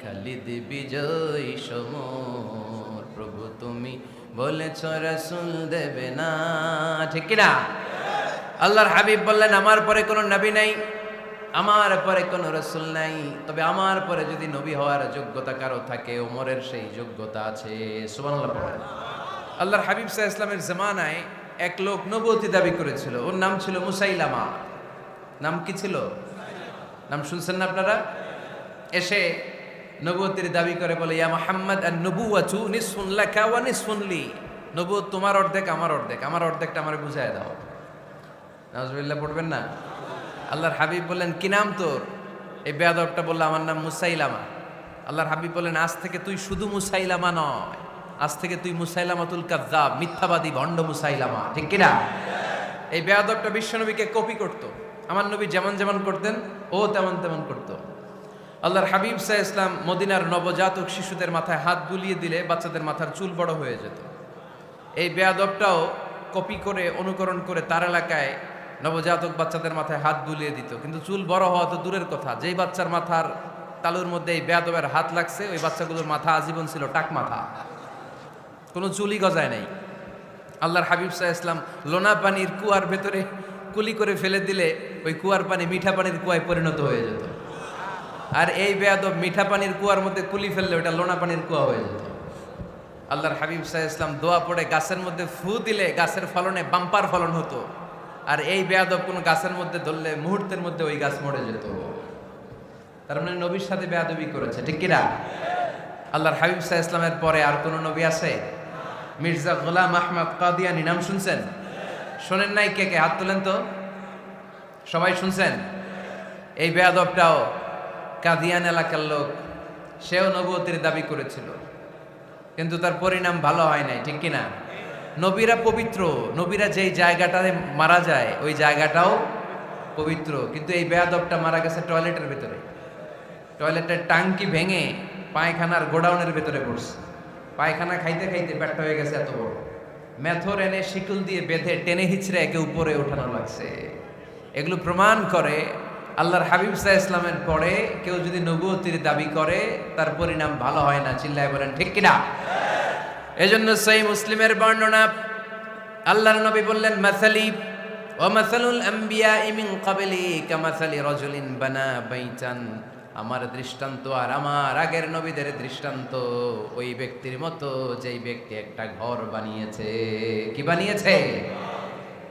খালিদ বিজয় সমর। প্রভু তুমি বলেছ রাসূল দেবে না। ঠিক কি না? আল্লাহর হাবিব বললেন আমার পরে কোনো নবী নাই, আমার পরে কোনো রাসূল নাই, তবে আমার পরে যদি নবী হওয়ার যোগ্যতা কারো থাকে ওমরের সেই যোগ্যতা আছে। সুবহানাল্লাহ পড়েন। আল্লাহর হাবিব সাল্লাল্লাহু আলাইহি ওয়াসাল্লামের জামানায় এক লোক নবুয়তি দাবি করেছিল, ওর নাম ছিল মুসাইলামা। নাম কি ছিল? নাম শুনছেন না আপনারা? এসে নবুয়তির দাবি করে বলে, ইয়া মুহাম্মদ আন-নবুওয়াতু নিসফুন লাকা ওয়া নিসফুন লি। নবুয়ত তোমার অর্ধেক, আমার অর্ধেক, আমার অর্ধেকটা আমারে বুঝায় দাও। নাউজুবিল্লাহ পড়বেন না? আল্লাহর হাবিব বললেন, কি নাম তোর? এই বেয়াদবটা বলল, আমার নাম মুসাইলামা। আল্লাহর হাবিব বললেন, আজ থেকে তুই শুধু মুসাইলামা নয়, আজ থেকে তুই মুসাইলামাতুল কাযযাব, মিথ্যাবাদী ভণ্ড মুসাইলামা। ঠিক কিনা? এই বেয়াদবটা বিশ্বনবীকে কপি করত। আমার নবী যেমন যেমন করতেন ও তেমন তেমন করত। আল্লাহর হাবিব সাল্লাল্লাহু আলাইহি ওয়াসাল্লাম মদিনার নবজাতক শিশুদের মাথায় হাত বুলিয়ে দিলে বাচ্চাদের মাথার চুল বড় হয়ে যেত। এই বেয়াদবটাও কপি করে অনুকরণ করে তার এলাকায় নবজাতক বাচ্চাদের মাথায় হাত বুলিয়ে দিত, কিন্তু চুল বড় হওয়া তো দূরের কথা, যেই বাচ্চার মাথার তালুর মধ্যে এই বেয়াদবের হাত লাগছে ওই বাচ্চাগুলোর মাথা আজীবন ছিল টাক মাথা, কোনো চুলই গজায় নাই। আল্লাহর হাবিব সাল্লাল্লাহু আলাইহি ওয়াসাল্লাম লোনা পানির কুয়ার ভেতরে কুলি করে ফেলে দিলে ওই কুয়ার পানি মিঠা পানির কুয়ায় পরিণত হয়ে যেত। আর এই বেয়াদব মিঠা পানির কুয়ার মধ্যে কুলি ফেললে ওটা লোনা পানির কুয়া হয়ে যেত। আল্লাহর হাবিব সাল্লাল্লাহু আলাইহি ওয়াসাল্লাম দোয়া পড়ে গাছের মধ্যে ফু দিলে গাছের ফলনে বাম্পার ফলন হতো, আর এই বেয়াদব কোন গাছের মধ্যে ধরলে মুহূর্তের মধ্যে ওই গাছ মরে যেত। তার মানে নবীর সাথে বেয়াদবি করেছে, ঠিক কিনা? আল্লাহর হাবিব সাল্লাল্লাহু আলাইহি ওয়াসাল্লামের পরে আর কোন নবী আছে? মির্জা গোলাম আহমদ কাদিয়ানী নাম শুনছেন? শোনেন নাই? কে কে হাত তোলেন তো? সবাই শুনছেন? এই বেয়াদবটাও কাদিয়ান এলাকার লোক, সেও নবুয়তির দাবি করেছিল, কিন্তু তার পরিণাম ভালো হয় নাই, ঠিক কিনা? নবীরা পবিত্র, নবীরা যেই জায়গাটাতে মারা যায় ওই জায়গাটাও পবিত্র, কিন্তু এই বেয়াদবটা মারা গেছে টয়লেটের ভেতরে। টয়লেটের টাঙ্কি ভেঙে পায়খানার গোডাউনের ভেতরে পড়ছে। পায়খানা খাইতে খাইতে পেটটা হয়ে গেছে এত বড়, মেথর এনে শিকল দিয়ে বেঁধে টেনে হিচড়ে একে উপরে ওঠানো লাগছে। এগুলো প্রমাণ করে আল্লাহর হাবিব সাল্লাল্লাহু আলাইহি ওয়াসাল্লামের পরে কেউ যদি নবুয়তির দাবি করে তার পরিণাম ভালো হয় না। চিল্লায় বলেন ঠিক কিনা? এজন্য সহিহ মুসলিমের বর্ণনা, আল্লাহর নবী বললেন, মাসালি ওয়া মাসালুল আমবিয়াই মিন ক্বাবলি কামাসালি রাজুলিন বানা বাইতান। আমার দৃষ্টান্ত আর আমার আগের নবীদের দৃষ্টান্ত ওই ব্যক্তির মতো যেই ব্যক্তি একটা ঘর বানিয়েছে। কি বানিয়েছে?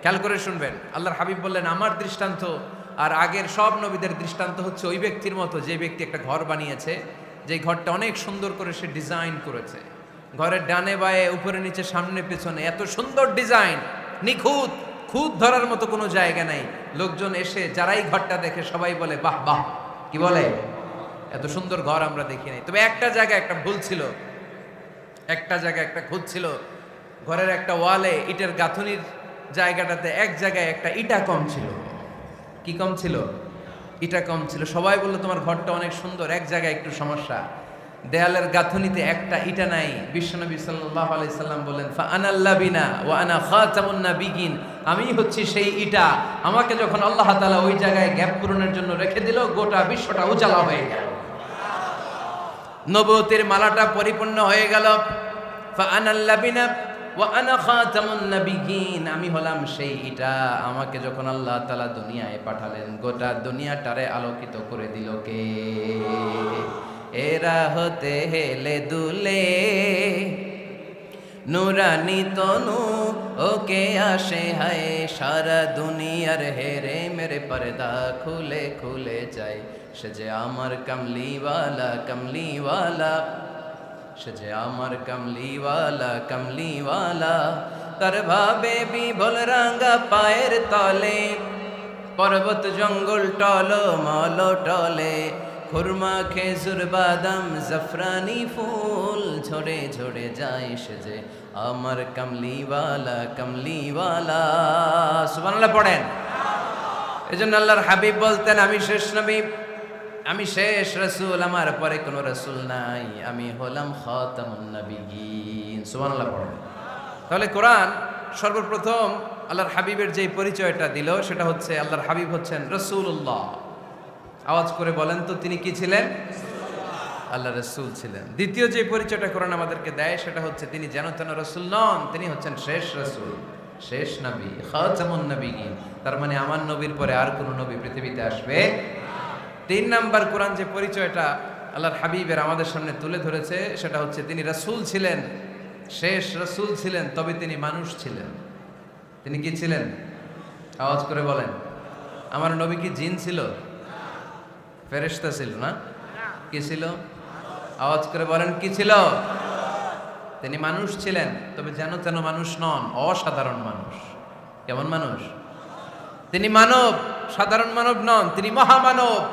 খেয়াল করে শুনবেন। আল্লাহর হাবিব বললেন, আমার দৃষ্টান্ত আর আগের সব নবীদের দৃষ্টান্ত হচ্ছে ওই ব্যক্তির মতো যে ব্যক্তি একটা ঘর বানিয়েছে, যে ঘরটা অনেক সুন্দর করে সে ডিজাইন করেছে। ঘরের ডানে বায়ে উপরে নিচে সামনে পেছনে এত সুন্দর ডিজাইন, নিখুঁত, খুঁত ধরার মতো কোনো জায়গা নাই। লোকজন এসে যারাই ঘরটা দেখে সবাই বলে বাহ বাহ। কি বলে? এত সুন্দর ঘর আমরা দেখি নাই। তবে একটা জায়গায় একটা ভুল ছিল, একটা জায়গায় একটা খুঁত ছিল। ঘরের একটা ওয়ালে ইটের গাঁথনির জায়গাটাতে এক জায়গায় একটা ইটা কম ছিল। কি কম ছিল? ইটা কম ছিল। সবাই বললো তোমার ঘরটা অনেক সুন্দর, এক জায়গায় একটু সমস্যা, দেয়ালের গাঁথনিতে একটা ইটা নাই। বিশ্বনবী সাল্লাল্লাহু আলাইহি সাল্লাম বলেন, ফা আনাল লাবিনা ওয়া আনা খাতামুন নাবিয়িন। আমি হচ্ছি সেই ইটা, আমাকে যখন আল্লাহ তাআলা ওই জায়গায় গ্যাপ পূরণের জন্য রেখে দিল, গোটা বিশ্বটা উজালা হয়ে গেল, নবুয়তের মালাটা পরিপূর্ণ হয়ে গেল। ফা আনাল লাবিনা ওয়া আনা খাতামুন নাবিয়িন। আমি হলাম সেই ইটা, আমাকে যখন আল্লাহ তাআলা দুনিয়ায় পাঠালেন গোটা দুনিয়াটারে আলোকিত করে দিল কে? এরা হতে হেলে দুলে নুরানি তনু ওকে আসে হায়, সারা দুনিয়ার হেরে মেরে পর্দা খুলে খুলে যায়। সে যে আমার কামলিওয়ালা কামলিওয়ালা, সে যে আমার কামলিওয়ালা কামলিওয়ালা। তার ভাবে বিভোল রাঙ্গা পায়ের তলে, পর্বত জঙ্গল টল মল টলে, খুরমা খেজুর বাদাম জাফরানি ফুল ঝরে ঝরে যায়। সে যে আমার কামলিওয়ালা কামলিওয়ালা। সুবহানাল্লাহ পড়েন। এজন্য আল্লাহর হাবিব বলতেন, আমি শেষ নবী, আমি শেষ রাসূল, আমার পরে কোনো রাসূল নাই, আমি হলাম খাতামুন নাবিয়িন। সুবহানাল্লাহ পড়েন। তাহলে কোরআন সর্বপ্রথম আল্লাহর হাবিবের যে পরিচয়টা দিল সেটা হচ্ছে আল্লাহর হাবিব হচ্ছেন রাসূলুল্লাহ। আওয়াজ করে বলেন তো, তিনি কি ছিলেন? আল্লাহ রাসূল ছিলেন। দ্বিতীয় যে পরিচয়টা কোরআন আমাদেরকে দেয় সেটা হচ্ছে তিনি যেন তেন রাসূল নন, তিনি হচ্ছেন শেষ রাসূল, শেষ নবী, খাতামুন নাবিয়িন। তার মানে আমার নবীর পরে আর কোনো নবী পৃথিবীতে আসবে তিন নাম্বার কোরআন যে পরিচয়টা আল্লাহর হাবিবের আমাদের সামনে তুলে ধরেছে সেটা হচ্ছে তিনি রাসূল ছিলেন, শেষ রাসূল ছিলেন, তবে তিনি মানুষ ছিলেন। তিনি কি ছিলেন? আওয়াজ করে বলেন। আমার নবী কি জিন ছিল? ফেরেশতা ছিল না? কি ছিল? আওয়াজ করে বলেন, কি ছিল? তিনি মানুষ ছিলেন, তবে যেন তেন মানুষ নন, অসাধারণ মানুষ। কেমন মানুষ? তিনি মানব, সাধারণ মানব নন, তিনি মহামানব।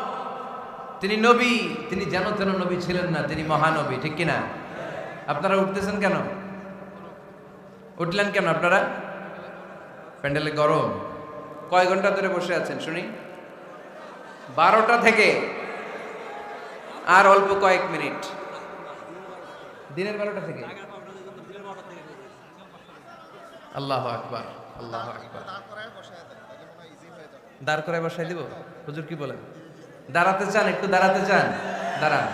তিনি নবী, তিনি যেন তেন নবী ছিলেন না, তিনি মহানবী। ঠিক কিনা? আপনারা উঠতেছেন কেন? উঠলেন কেন আপনারা? প্যান্ডেলে গরম। কয় ঘন্টা ধরে বসে আছেন শুনি? 12টা থেকে আর অল্প কয়েক মিনিট। দিনের 12টা থেকে। আল্লাহু আকবার, আল্লাহু আকবার। দাঁড় করায় বসাই দিব? হুজুর কি বলেন? দাঁড়াতে চান? একটু দাঁড়াতে চান? দাঁড়ান।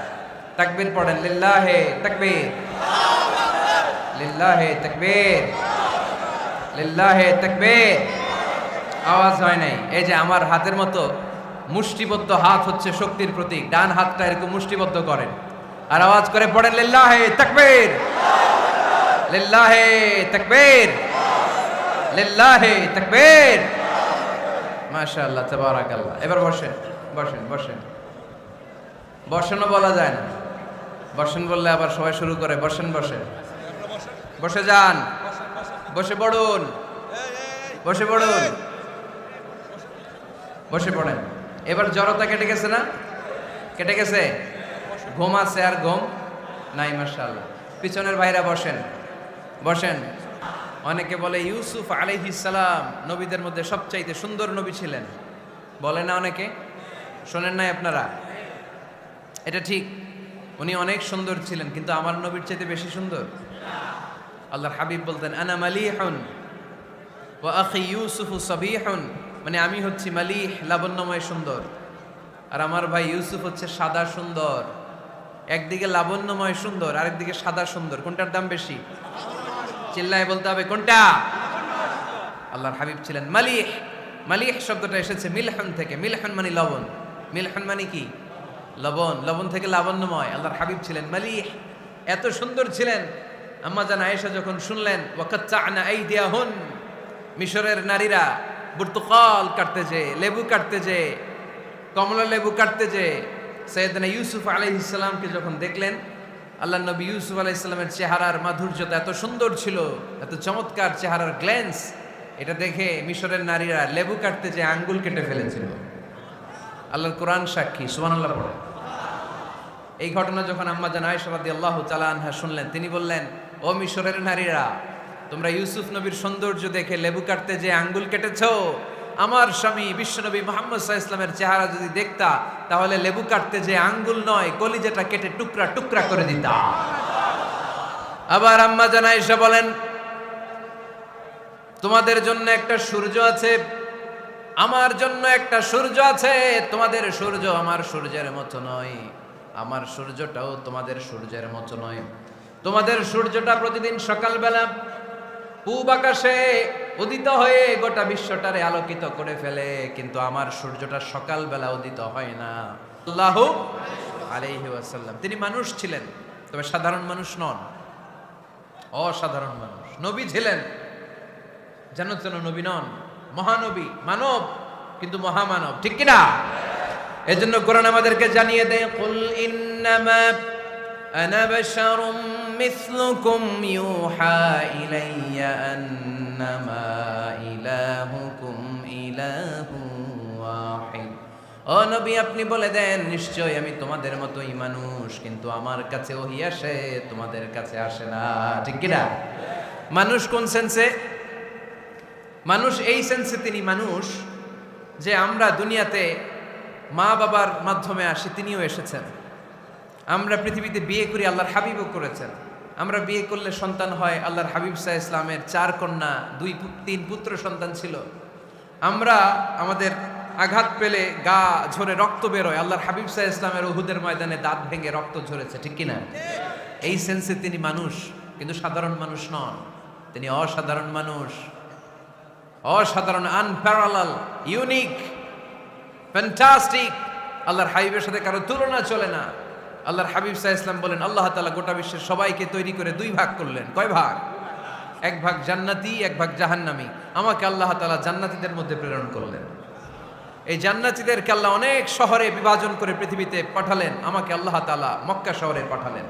তাকবীর পড়েন। লিল্লাহে তাকবীর, লিল্লাহে তাকবীর, লিল্লাহে তাকবীর। আওয়াজ হয় নাই। এই যে আমার হাতের মতো মুষ্টিবদ্ধ হাত হচ্ছে শক্তির প্রতীক। ডান হাতটা এরকম মুষ্টিবদ্ধ করেন আর আওয়াজ করে পড়েন লিল্লাহে তাকবীর, লিল্লাহে তাকবীর, লিল্লাহে তাকবীর। মাশাআল্লাহ, তাবারাকাল্লাহ। এবার বসেন, বসেন, বসেন। বসেনও বলা যায় না, বসেন বললে আবার সবাই শুরু করে বসেন, বসেন, বসে যান, বসে পড়ুন, বসে পড়ুন, বসে পড়েন। এবার জড়তা কেটে গেছে না? কেটে গেছে? ঘুম আছে আর ঘুম নাই? মাশাআল্লাহ। পিছনের ভাইরা বসেন, বসেন। অনেকে বলে ইউসুফ আলাইহিস সালাম নবীদের মধ্যে সবচাইতে সুন্দর নবী ছিলেন, বলে না অনেকে? শোনেন নাই আপনারা? এটা ঠিক, উনি অনেক সুন্দর ছিলেন, কিন্তু আমার নবীর চাইতে বেশি সুন্দর? আল্লাহর হাবিব বলতেন আনা মালিহুন ওয়া আখি ইউসুফু সাবিহুন, মানে আমি হচ্ছি মালিহ, লাবণ্যময় সুন্দর, আর আমার ভাই ইউসুফ হচ্ছে সাদা সুন্দর। একদিকে লাবণ্যময় সুন্দর, আরেকদিকে সাদা সুন্দর, কোনটার দাম বেশি? চিল্লায় বলতে হবে কোনটা? আল্লাহর হাবিব ছিলেন মালিহ। মালিহ শব্দটা এসেছে মিলহান থেকে। মিলহান মানে লবণ, মিলহান মানে কি? লবণ। লবণ থেকে লাবণ্যময়। আল্লাহর হাবিব ছিলেন মালিহ, এত সুন্দর ছিলেন। আম্মা জান আয়েশা যখন শুনলেন ওয়াকাত্তা'না আইদিয়াহুন, মিশরের নারীরা বুর্তুকাল কাটতে যে, লেবু কাটতে যে, কমলা লেবু কাটতে যে, সাইয়েদনা ইউসুফ আলাইহিস সালামকে যখন দেখলেন, আল্লাহ নবী ইউসুফ আলাইহিস সালামের চেহারার মাধুর্যতা এত সুন্দর ছিল, এত চমৎকার চেহারার গ্ল্যান্স, এটা দেখে মিশরের নারীরা লেবু কাটতে যে আঙ্গুল কেটে ফেলেছিল। আল্লাহর কোরআন সাক্ষী, সুবহানাল্লাহ পড়ে। এই ঘটনা যখন আম্মা জান আয়েশা রাদিয়াল্লাহু তাআলা আনহা শুনলেন, তিনি বললেন, ও মিশরের নারীরা, তোমরা ইউসুফ নবীর সৌন্দর্য দেখে লেবু কাটতে যে আঙ্গুল কেটেছো, আমার স্বামী বিশ্বনবী মুহাম্মদ সাল্লাল্লাহু আলাইহি ওয়াসাল্লামের চেহারা যদি দেখতা, তাহলে লেবু কাটতে যে আঙ্গুল নয়, কলিজাটা কেটে টুকরা টুকরা করে দিতা। আবার আম্মা জান আয়েশা বলেন, তোমাদের জন্য একটা সূর্য আছে, আমার জন্য একটা সূর্য আছে। তোমাদের সূর্য আমার সূর্যের মতো নয়, আমার সূর্যটাও তোমাদের সূর্যের মতো নয়। তোমাদের সূর্যটা প্রতিদিন সকালবেলা পূব আকাশে উদিত হয়ে গোটা বিশ্বটারে আলোকিত করে ফেলে, কিন্তু আমার সূর্যটা সকালবেলা উদিত হয় না। সাল্লাল্লাহু আলাইহি ওয়াসাল্লাম। তিনি মানুষ ছিলেন, তবে সাধারণ মানুষ নন, অসাধারণ মানুষ। নবী ছিলেন, যেন তেন নবী নন, মহানবী, মানব কিন্তু মহামানব। ঠিক কিনা? এজন্য কোরআন আমাদেরকে জানিয়ে দেয়, কুল ইন্নামা আনা বাশারুম মিসলুকুম ইউহা ইলাইয়া আন্নামা ইলাহুকুম ইলাহু ওয়াহিদ। ও নবী, আপনি বলে দেন, নিশ্চয় আমি তোমাদের মতোই মানুষ, কিন্তু আমার কাছে ওহী আসে, তোমাদের কাছে আসে না। ঠিক কিনা? মানুষ কোন সেন্সে? মানুষ এই সেন্সে তিনি মানুষ যে আমরা দুনিয়াতে মা বাবার মাধ্যমে আসি, তিনিও এসেছেন। আমরা পৃথিবীতে বিয়ে করি, আল্লাহর হাবিবও করেছেন। আমরা বিয়ে করলে সন্তান হয়, আল্লাহর হাবিব সাল্লাল্লাহু আলাইহি ওয়াসাল্লামের 4 কন্যা, 2-3 পুত্র সন্তান ছিল। আমরা আমাদের আঘাত পেলে গা ঝরে রক্ত বেরোয়, আল্লাহর হাবিব সাল্লাল্লাহু আলাইহি ওয়াসাল্লামের উহুদের ময়দানে দাঁত ভেঙে রক্ত ঝরেছে। ঠিক কিনা? এই সেন্সে তিনি মানুষ, কিন্তু সাধারণ মানুষ নন, তিনি অসাধারণ মানুষ। অসাধারণ, আনপ্যারালাল, ইউনিক, ফ্যান্টাস্টিক, আল্লাহর হাবিবের সাথে কারো তুলনা চলে না। আল্লাহর হাবিব সাল্লাল্লাহু আলাইহি ওয়াসাল্লাম বলেন আল্লাহ তাআলা গোটা বিশ্বের সবাইকে তৈরি করে দুই ভাগ করলেন। কয় ভাগ? এক ভাগ জান্নাতি, এক ভাগ জাহান্নামী। আমাকে আল্লাহ তাআলা জান্নাতীদের মধ্যে প্রেরণ করলেন। এই জান্নাতীদেরকে আল্লাহ অনেক শহরে বিভাজন করে পৃথিবীতে পাঠালেন। আমাকে আল্লাহ তাআলা মক্কা শহরে পাঠালেন।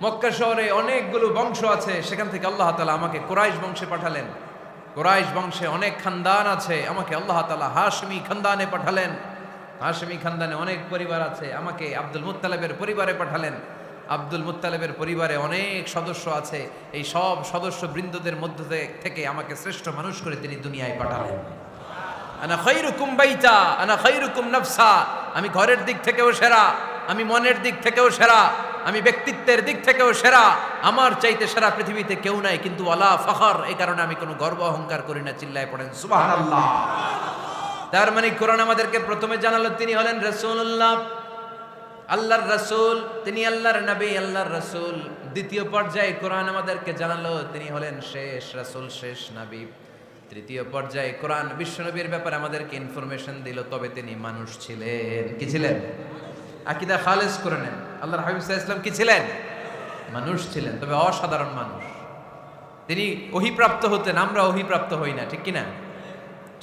মক্কা শহরে অনেকগুলো বংশ আছে, সেখান থেকে আল্লাহ তাআলা আমাকে কুরাইশ বংশে পাঠালেন। কুরাইশ বংশে অনেক খানদান আছে, আমাকে আল্লাহ তাআলা হাশমি খানদানে পাঠালেন। হাশমি খানদানে অনেক পরিবার আছে, আমাকে আব্দুল মুত্তালিবের পরিবারে পাঠালেন। আব্দুল মুত্তালিবের পরিবারে অনেক সদস্য আছে, এই সব সদস্য বৃন্দদের মধ্য থেকে আমাকে শ্রেষ্ঠ মানুষ করে তিনি দুনিয়ায় পাঠালেন। আনা খায়রুকুম বাইতা আনা খায়রুকুম নাফসা, আমি ঘরের দিক থেকেও সেরা, আমি মনের দিক থেকেও সেরা, আমি ব্যক্তিত্বের দিক থেকেও সেরা, আমার চাইতে সেরা পৃথিবীতে কেউ নাই। কিন্তু ওয়ালা ফখর, এই কারণে আমি কোনো গর্ব অহংকার করি না। চিল্লায় পড়েন সুবহানাল্লাহ। তার মানে কোরআন আমাদেরকে প্রথমে জানালো তিনি হলেন রাসূলুল্লাহ, আল্লাহর রাসূল, তিনি আল্লাহর নবী, আল্লাহর রাসূল। দ্বিতীয় পর্যায়ে কোরআন আমাদেরকে জানালো তিনি হলেন শেষ রাসূল, শেষ নবী। তৃতীয় পর্যায়ে কোরআন বিশ্বনবীর ব্যাপারে আমাদেরকে ইনফরমেশন দিল, তবে তিনি মানুষ ছিলেন। কি ছিলেন? আকীদা খালেস করে নেন, আল্লাহর হাবিব সাল্লাল্লাহু আলাইহি ওয়াসাল্লাম কি ছিলেন? মানুষ ছিলেন, তবে অসাধারণ মানুষ। তিনি ওহীপ্রাপ্ত হতেন, আমরা ওহীপ্রাপ্ত হই না, ঠিক কি না?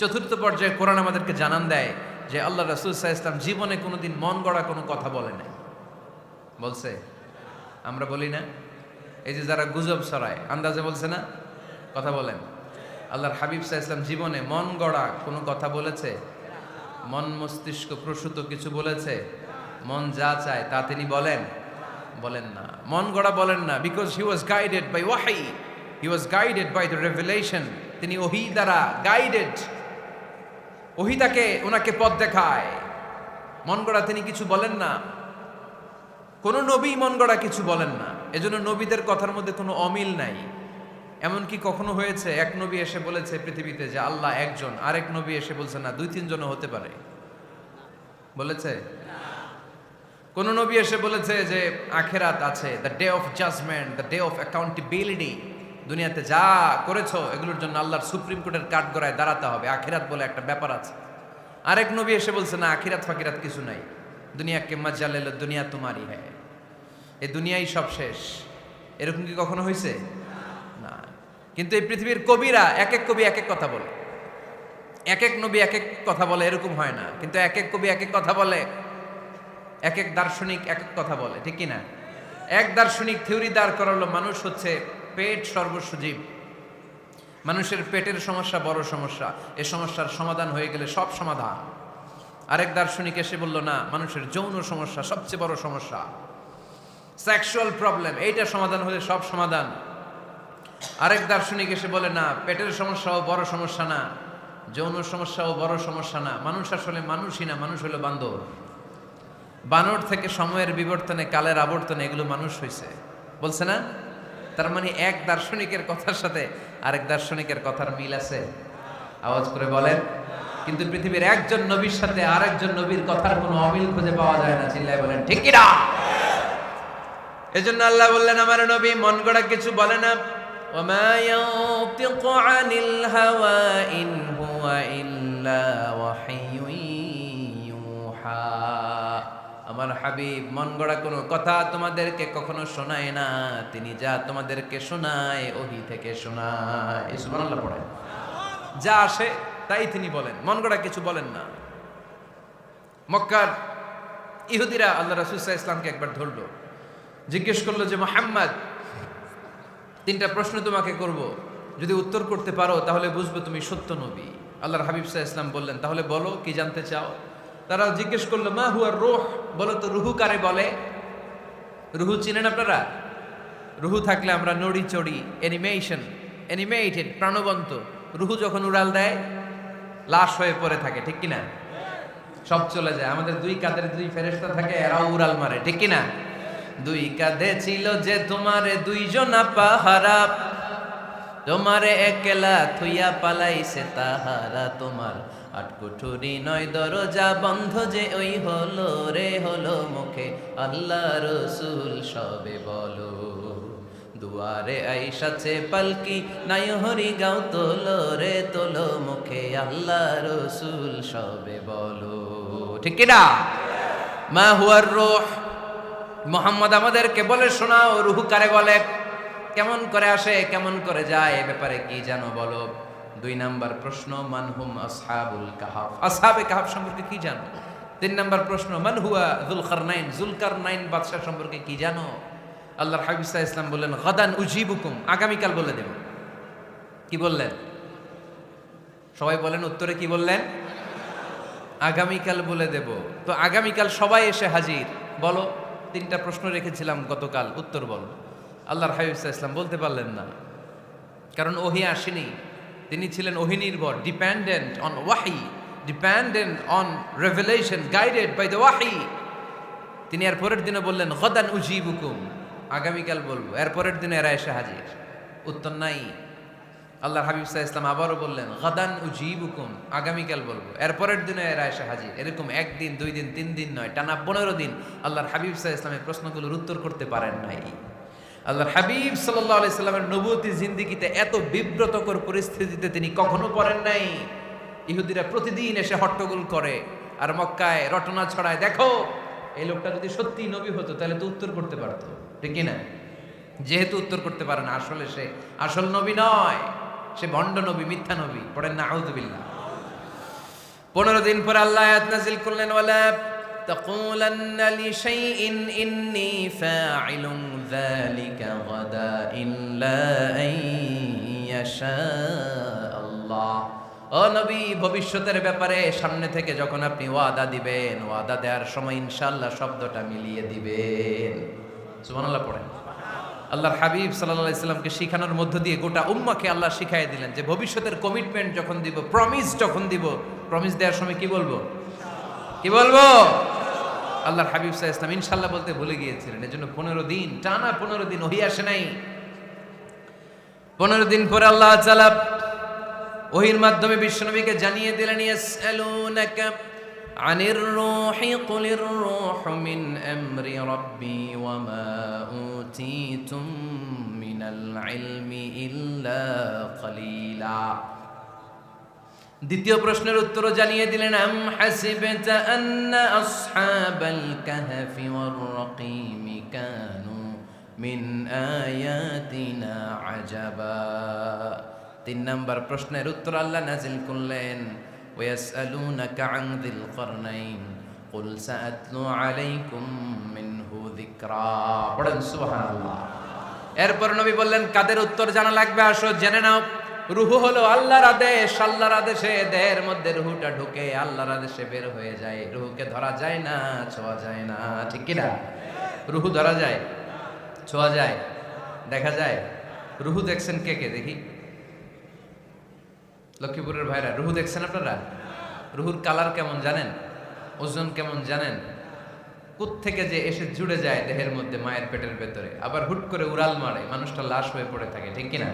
চতুর্থ পর্যায়ে কোরআন আমাদেরকে জানান দেয় যে আল্লাহ রাসূল সাল্লাল্লাহু আলাইহি ওয়াসাল্লাম জীবনে কোনোদিন মন গড়া কোনো কথা বলে নাই। বলছে? আমরা বলি না? এই যে যারা গুজব ছড়ায়, আন্দাজে বলছে না? কথা বলেন। আল্লাহর হাবিব সাল্লাল্লাহু আলাইহি ওয়াসাল্লাম জীবনে মন গড়া কোনো কথা বলেছে? মন মস্তিষ্ক প্রসূত কিছু বলেছে? মন যা চায় তা তিনি বলেন? বলেন না, মন গড়া বলেন না। Because he was guided by ওয়াহি, he was guided by the revelation. তিনি ওহী দ্বারা গাইডেড, ওহী তাকে ওনাকে পথ দেখায়। মন গড়া তিনি কিছু বলেন না, কোন নবী মন গড়া কিছু বলেন না। এজন্য নবীদের কথার মধ্যে কোনো অমিল নাই। এমনকি কখনো হয়েছে এক নবী এসে বলেছে পৃথিবীতে যে আল্লাহ একজন, আরেক নবী এসে বলছে না দুই তিনজনও হতে পারে? বলেছে? কোন নবী এসে বলেছে যে আখিরাত আছে, the day of judgment, the day of accountability, দুনিয়াতে যা করেছো এগুলোর জন্য আল্লাহর সুপ্রিম কোর্টের কাঠগড়ায় দাঁড়াতে হবে, আখিরাত বলে একটা ব্যাপার আছে? আরেক নবী এসে বলছে না আখিরাত ফাকিরাত কিছু নাই, দুনিয়াকে মজা লেলো, দুনিয়া তোমারই হ্যায়, এই দুনিয়াই সব শেষ। এরকম কি কখনো হয়েছে? না। কিন্তু এই পৃথিবীর কবিরা এক এক কবি এক এক কথা বলে, এক এক নবী এক এক কথা বলে, এরকম হয় না। কিন্তু এক এক কবি এক এক কথা বলে, এক এক দার্শনিক এক এক কথা বলে, ঠিক কি না? এক দার্শনিক থিওরি দাঁড় করালো মানুষ হচ্ছে পেট সর্বস্ব জীব, মানুষের পেটের সমস্যা বড় সমস্যা, এই সমস্যার সমাধান হয়ে গেলে সব সমাধান। আরেক দার্শনিক এসে বলল না, মানুষের যৌন সমস্যা সবচেয়ে বড় সমস্যা, সেক্সুয়াল প্রবলেম, এইটা সমাধান হলে সব সমাধান। আরেক দার্শনিক এসে বলে না, পেটের সমস্যাও বড় সমস্যা না, যৌন সমস্যাও বড় সমস্যা না, মানুষ আসলে মানুষই না, মানুষ হলো বান্দর। বানর থেকে সময়ের বিবর্তনে, কালের আবর্তনে এগুলো মানুষ হয়েছে, বলছে না? তার মানে এক দার্শনিকের কথার সাথে আরেক দার্শনিকের কথার মিল আছে? আওয়াজ করে বলেন। কিন্তু পৃথিবীর একজন নবীর সাথে আরেকজন নবীর কথার কোনো অমিল খুঁজে পাওয়া যায় না। চিল্লায় বলেন ঠিক কি না? এজন্য আল্লাহ বললেন আমার নবী মন গড়া কিছু বলে না। ওমা ইয়ানতিকু আনিল হাওয়া ইন হুয়া ইল্লা ওয়াহিয়ুন ইউহা। আমার হাবিব মন গড়া কোনো কথা তোমাদেরকে কখনো শোনায় না, তিনি যা তোমাদেরকে শোনায় ওহী থেকে শোনায়। সুবহানাল্লাহ পড়েন। যা আসে তাই তিনি বলেন, মন গড়া কিছু বলেন না। মক্কার ইহুদিরা আল্লাহ রাসূল সাল্লাল্লাহু আলাইহি ওয়াসাল্লামকে একবার ধরলো, জিজ্ঞেস করলো যে মুহাম্মদ, তিনটা প্রশ্ন তোমাকে করব, যদি উত্তর করতে পারো তাহলে বুঝবো তুমি সত্য নবী। আল্লাহর হাবিব সাল্লাল্লাহু আলাইহি ওয়াসাল্লাম বললেন, তাহলে বলো কি জানতে চাও? তারা জিজ্ঞেস করলো মা হুয়া রূহ, বলো তো রুহু কারে বলে? রুহু চিনেন আপনারা? রুহু থাকলে আমরা নড়ি চড়ি, অ্যানিমেশন, অ্যানিমেটেড, প্রাণবন্ত। রুহু যখন উড়াল দেয় লাশ হয়ে পড়ে থাকে, ঠিক কিনা? সব চলে যায়। আমাদের দুই কাঁধের দুই ফেরেশতা থাকে, এরাও উড়াল মারে, ঠিক কিনা? দুই কাঁধে ছিল যে তোমারে দুইজনা পাহারা, তোমারে একলা থুইয়া পালাইছে তাহারা, তোমার আটকুঠুরি নয় দরজা বন্ধ যে ওই হলো রে হলো মুখে আল্লাহ রসুল সবে বলো। দুয়ারে আইসাছে পালকি নাই হরি গাও তোলো রে তোলো মুখে আল্লাহ রসুল সবে বলো, ঠিক কিনা? মা হুয়ার রূহ, মুহাম্মদ আমাদেরকে বলে শোনাও রূহ কারে বলে, কেমন করে আসে, কেমন করে যায়, এ ব্যাপারে কি জানো বলো। 2 নাম্বার প্রশ্ন মানহুম আসহাবুল কাহাফ, আসহাবে কাহাফ সম্পর্কে কি জানো। 3 নাম্বার প্রশ্ন মান হুয়া যুলকারনাইন, যুলকারনাইন বাদশা সম্পর্কে কি জানো। আল্লাহর হাবিব সাল্লাল্লাহু আলাইহি ওয়াসাল্লাম বললেন গাদান উজিবুকুম, আগামীকাল বলে দেব। কি বললেন? সবাই বলেন উত্তরে কি বললেন? আগামীকাল বলে দেব। তো আগামীকাল সবাই এসে হাজির, বলো 3টা প্রশ্ন রেখেছিলাম গতকাল, উত্তর বলো। আল্লাহর হাবিব সাল্লাল্লাহু আলাইহি ওয়াসাল্লাম বলতে পারলেন না, কারণ ওহী আসেনি। তিনি ছিলেন ওহী নির্ভর, dependent on wahi, dependent on revelation, guided by the wahi. তিনি এর পরের দিনে বললেন গাদান উজিবুকুম, আগামীকাল বলবো। এর পরের দিনে এরা এসে হাজির, উত্তর নাই। আল্লাহর হাবিব সাল্লাল্লাহু আলাইহি ওয়াসাল্লাম আবারও বললেন গাদান উজিবুকুম, আগামীকাল বলবো। এর পরের দিনে এরা এসে হাজির। এরকম 1 দিন 2 দিন 3 দিন নয়, টানা 15 দিন আল্লাহর হাবিব সাল্লাল্লাহু আলাইহি ওয়াসাল্লামের প্রশ্নগুলোর উত্তর করতে পারেন নাই। আল্লাহর হাবিব সাল্লাল্লাহু আলাইহি সাল্লামের নবুয়তি জিন্দেগিতে এত বিব্রতকর পরিস্থিতিতে তিনি কখনো পড়েন নাই। ইহুদিরা প্রতিদিন এসে হট্টগোল করে আর মক্কায় রটনা ছড়ায়, দেখো এই লোকটা যদি সত্যি নবী হতো তাহলে তো উত্তর করতে পারতো, ঠিক কি না? যেহেতু উত্তর করতে পারে না, আসলে সে আসল নবী নয়, সে ভণ্ড নবী, মিথ্যা নবী। পড়েন না আউযুবিল্লাহ। 15 দিন পর আল্লাহ আয়াত নাযিল করলেন ওয়ালা তাকুলান্না লিশাইইন ইন্নী ফাইলুন যালিকা গাদা ইল্লা আইয়াশা আল্লাহ। ও নবী, ভবিষ্যতের ব্যাপারে সামনে থেকে যখন আপনি ওয়াদা দিবেন, ওয়াদা দেওয়ার সময় ইনশাআল্লাহ শব্দটা মিলিয়ে দিবেন। সুবহানাল্লাহ পড়েন। আল্লাহর হাবিব সাল্লাল্লাহু আলাইহি সাল্লামকে শিখানোর মধ্য দিয়ে গোটা উম্মাহকে আল্লাহ শিখাই দিলেন যে ভবিষ্যতের কমিটমেন্ট যখন দিব, প্রমিস যখন দিব, প্রমিস দেওয়ার সময় কি বলবো? কি বলবো? আল্লাহর হাবিব সাল্লাল্লাহু আলাইহি ওয়াসাল্লাম ইনশাআল্লাহ বলতে ভুলে গিয়েছিলেন। এজন্য 15 দিন টানা 15 দিন ওহী আসে নাই। 15 দিন পরে আল্লাহ তাআলা ওহীর মাধ্যমে বিশ্বনবীকে জানিয়ে দিলেন ইয়াসআলুনাকা আনির রূহি কুলির রূহু মিন আমরি রাব্বি ওয়া মা উতীতুম মিনাল ইলমি ইল্লা কলিলা। দ্বিতীয় প্রশ্নের উত্তরও জানিয়ে দিলেন আম হাসিবতা আন্না আসহাবাল কাহফি ওয়ার রাকিম কানু মিন আয়াতিনা আজাবা। 3 নাম্বার প্রশ্নের উত্তর আল্লাহ নাযিল করলেন ওয়াসআলুনাকা আন যিল কারনাইন কুল সাআতলু আলাইকুম মিনহু যিকরা। পড়েন সুবহানাল্লাহ। এরপর নবী বললেন কাদের উত্তর জানা লাগবে, আসো জেনে নাও। রূহ হলো আল্লাহর আদেশ, আল্লাহর আদেশে দেহের মধ্যে রূহটা ঢুকে আল্লাহর আদেশে বের হয়ে যায়। রূহকে ধরা যায় না, ছোঁয়া যায় না, ঠিক কি না? রূহ ধরা যায়, ছোঁয়া যায়, দেখা যায়। রূহ দেখছেন কে কে? দেখি লক্ষ্মীপুরের ভাইরা, রূহ দেখছেন আপনারা? রূহুর কালার কেমন জানেন? ওজন কেমন জানেন? কোত্থেকে যে এসে জুড়ে যায় দেহের মধ্যে, মায়ের পেটের ভেতরে, আবার হুট করে উড়াল মারে, মানুষটা লাশ হয়ে পড়ে থাকে, ঠিক কিনা?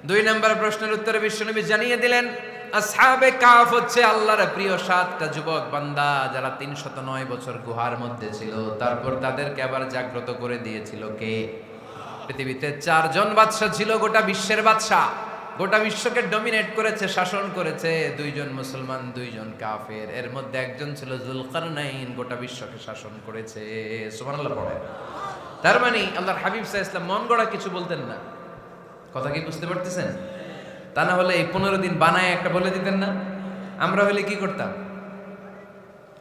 2 নম্বর প্রশ্নের উত্তরে বিশ্বনবী জানিয়ে দিলেন আসহাবে কাহফ হচ্ছে আল্লাহর প্রিয় 7টা যুবক বান্দা যারা 309 বছর গুহার মধ্যে ছিল। তারপর তাদেরকে আবার জাগ্রত করে দিয়েছিল কে? পৃথিবীতে 4 জন বাদশা ছিল, গোটা বিশ্বের বাদশা, গোটা বিশ্বকে ডমিনেট করেছে, শাসন করেছে। 2 জন মুসলমান, 2 জন কাফের। এর মধ্যে একজন ছিল যুলকারনাইন, গোটা বিশ্বকে শাসন করেছে। সুবহানাল্লাহ পড়ে। তার মানে আল্লাহর হাবিব সাল্লাল্লাহু আলাইহি ওয়াসাল্লাম মন গড়া কিছু বলতেন না। কথা কি বুঝতে পারতেছেন? তা না হলে এই 15 দিন বানায় একটা বলে দিতেন না? আমরা হলে কি করতাম?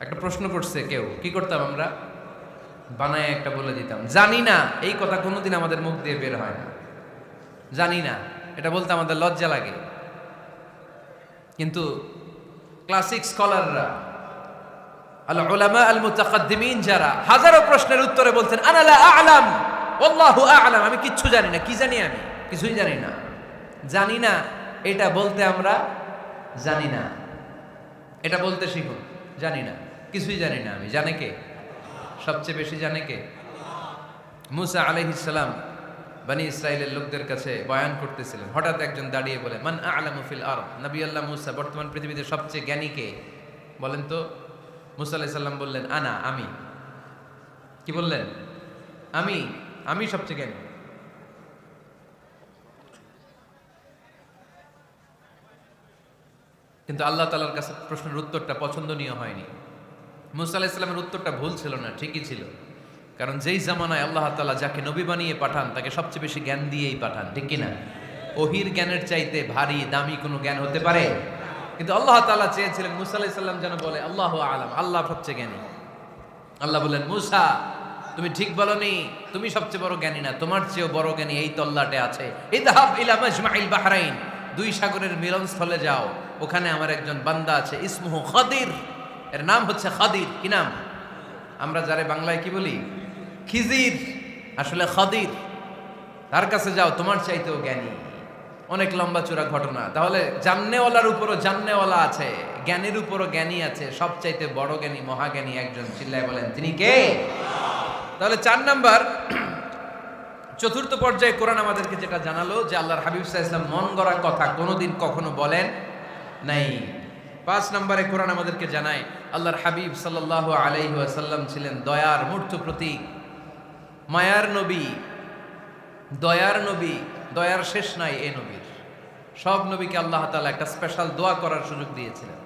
একটা প্রশ্ন করছে কেউ, কি করতাম আমরা? বানায় একটা বলে দিতাম। জানি না, এই কথা কোনোদিন আমাদের মুখ দিয়ে বের হয় না। জানি না, এটা বলতে আমাদের লজ্জা লাগে। কিন্তু ক্লাসিক স্কলাররা, আল উলামা আল মুতাকাদ্দিমিন, যারা হাজারো প্রশ্নের উত্তরে বলছেন আনা লা আ'লাম ওয়াল্লাহু আ'লাম, আমি কিচ্ছু জানি না। কি জানি? আমি কিছুই জানি না। জানি না এটা বলতে আমরা জানি না, এটা বলতে শিখুন। জানি না, কিছুই জানি না আমি। জানে কে? সবচেয়ে বেশি জানে কে? মুসা আলাইহিস সালাম বনি ইসরাইলের লোকদের কাছে বয়ান করতেছিলেন। হঠাৎ একজন দাঁড়িয়ে বলে মান আ'লামু ফিল আরদ। নবী আল্লাহ মুসা, বর্তমান পৃথিবীতে সবচেয়ে জ্ঞানী কে বলেন তো? মুসা আলাইহিস সালাম বললেন আনা, আমি। কি বললেন? আমি সবচেয়ে জ্ঞানী। কিন্তু আল্লাহ তাআলার কাছে প্রশ্নের উত্তরটা পছন্দনীয় হয়নি। মুসা আলাইহিস সালামের উত্তরটা ভুল ছিল না, ঠিকই ছিল। কারণ যেই জামানায় আল্লাহ তাআলা যাকে নবী বানিয়ে পাঠান তাকে সবচেয়ে বেশি জ্ঞান দিয়েই পাঠান, ঠিক কি না? ওহির জ্ঞানের চাইতে ভারী দামি কোনো জ্ঞান হতে পারে? কিন্তু আল্লাহ তাআলা চেয়েছিলেন মুসা আলাইহিস সালাম যেন বলে আল্লাহু আ'লাম, আল্লাহ সবচেয়ে জ্ঞানী। আল্লাহ বললেন, মুসা তুমি ঠিক বলনি, তুমি সবচেয়ে বড় জ্ঞানী না, তোমার চেয়েও বড় জ্ঞানী এই তল্লাটে আছে। ইযহাব ইলা মাজমাইল বাহরাইন, দুই সাগরের মিলনস্থলে যাও, ওখানে আমার একজন বান্দা আছে, ইসমুহু খাদির, এর নাম হচ্ছে খাদির। কি নাম? আমরা যারে বাংলায় কি বলি? খিজির, আসলে খাদির। তার কাছে যাও, তোমার চাইতেও জ্ঞানী। অনেক লম্বা চূড়া ঘটনা। তাহলে জান্নেওয়ালার উপরও জান্নেওয়ালা আছে, জ্ঞানের উপরও জ্ঞানী আছে, সবচাইতে বড় জ্ঞানী মহাজ্ঞানী একজন, চিল্লায় বলেন তিনি কে? তাহলে 4 নাম্বার, চতুর্থ পর্যায়ে কোরআন আমাদেরকে যেটা জানালো যে আল্লাহর হাবিব সাল্লাল্লাহু আলাইহি ওয়াসাল্লাম মন গড়া কথা কোনোদিন কখনো বলেন নাই। 5 নম্বরে কোরআন আমাদেরকে জানায় আল্লাহর হাবিব সাল্লাল্লাহু আলাইহি ওয়াসাল্লাম ছিলেন দয়ার মূর্ত প্রতীক, মায়ার নবী, দয়ার নবী, দয়ার শেষ নাই এই নবীর। সব নবীকে আল্লাহ তাআলা একটা স্পেশাল দোয়া করার সুযোগ দিয়েছিলেন,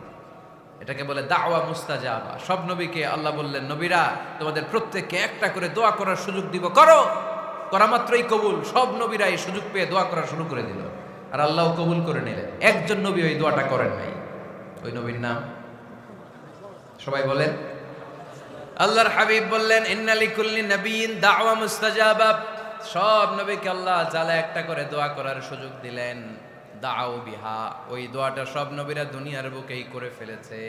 এটাকে বলে দাওয়া মুস্তাজাবা। সব নবীকে আল্লাহ বললেন, নবীরা তোমাদের প্রত্যেককে একটা করে দোয়া করার সুযোগ দিব, করো। করা মাত্রই কবুল। সব নবীরা এই সুযোগ পেয়ে দোয়া করা শুরু করে দিল, আর আল্লাহ কবুল করে নিলেন। একজন নবী ওই দোয়াটা করেন নাই। ওই নবীর নাম সবাই বলেন। আল্লাহর হাবিব বললেন, ইন্না লিকুল্লি নাবিয়্যিন দাওয়া মুস্তাজাবা। সব নবীকে আল্লাহ তাআলা একটা করে দোয়া করার সুযোগ দিলেন, দাও বিহা। ওই দোয়াটা সব নবীরা দুনিয়ার বুকেই করে ফেলেছে।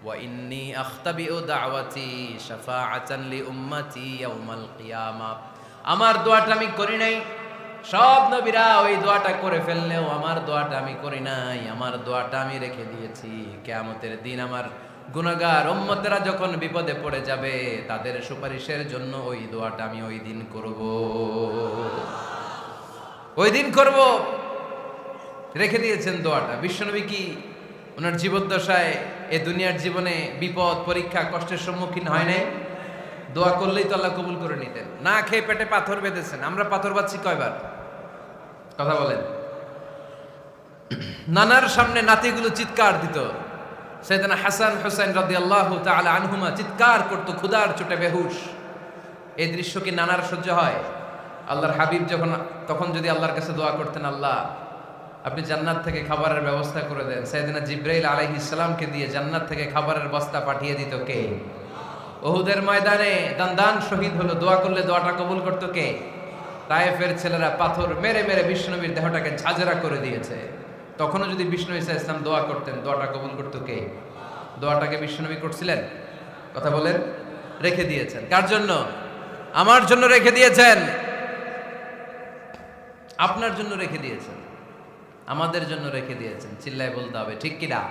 ওয়া ইন্নী আখতাবিউ দাওয়াতি শাফাআতান লি উম্মতি ইয়াউমাল কিয়ামা। আমার দোয়াটা আমি করি নাই, সব নবীরা ওই দোয়াটা করে ফেললেও আমার দোয়াটা আমি করি নাই। আমার দোয়াটা আমি রেখে দিয়েছি, কিয়ামতের দিন আমার গুনাহগার উম্মতেরা যখন বিপদে পড়ে যাবে তাদের সুপারিশের জন্য ওই দোয়াটা আমি ওই দিন করব, ওই দিন করব। রেখে দিয়েছেন দোয়াটা। বিশ্বনবী কি ওনার জীবদ্দশায় এ দুনিয়ার জীবনে বিপদ পরীক্ষা কষ্টের সম্মুখীন হয় নাই? দোয়া করলেই তো আল্লাহ কবুল করে নিতেন। না খেয়ে পেটে পাথর বেঁধেছেন, আমরা পাথর বাঁধছি কয়বার? কথা বলেন। নানার সামনে নাতিগুলো চিৎকার দিত, সাইয়েদনা হাসান হুসাইন রাদিয়াল্লাহু তাআলা আনহুমা চিৎকার করতো, ক্ষুধার চোটে বেহুশ। এই দৃশ্য কি নানার সহ্য হয়? আল্লাহর হাবিব তখন যদি আল্লাহর কাছে দোয়া করতেন, আল্লাহ আপনি জান্নাত থেকে খাবারের ব্যবস্থা করে দেন, সাইয়েদনা জিবরাইল আলাইহিস সালামকে দিয়ে জান্নাত থেকে খাবারের বস্তা পাঠিয়ে দিত কে? উহুদের ময়দানে দান শহীদ হলো, দোয়া করলে দোয়াটা কবুল করতো কে? তায়েফের ছেলেরা পাথর মেরে মেরে বিষ্ণুনবীর দেহটাকে ঝাঁঝরা করে দিয়েছে। তখনও যদি বিষ্ণু ঈসা ইসলাম দোয়া করতেন, দোয়াটা কবুল করতো কে? দোয়াটাকে বিষ্ণুনবী করছিলেন? কথা বলেন। রেখে দিয়েছেন কার জন্য? আমার জন্য রেখে দিয়েছেন, আপনার জন্য রেখে দিয়েছেন, আমাদের জন্য রেখে দিয়েছেন। চিল্লায় বলতে হবে ঠিক কিনা?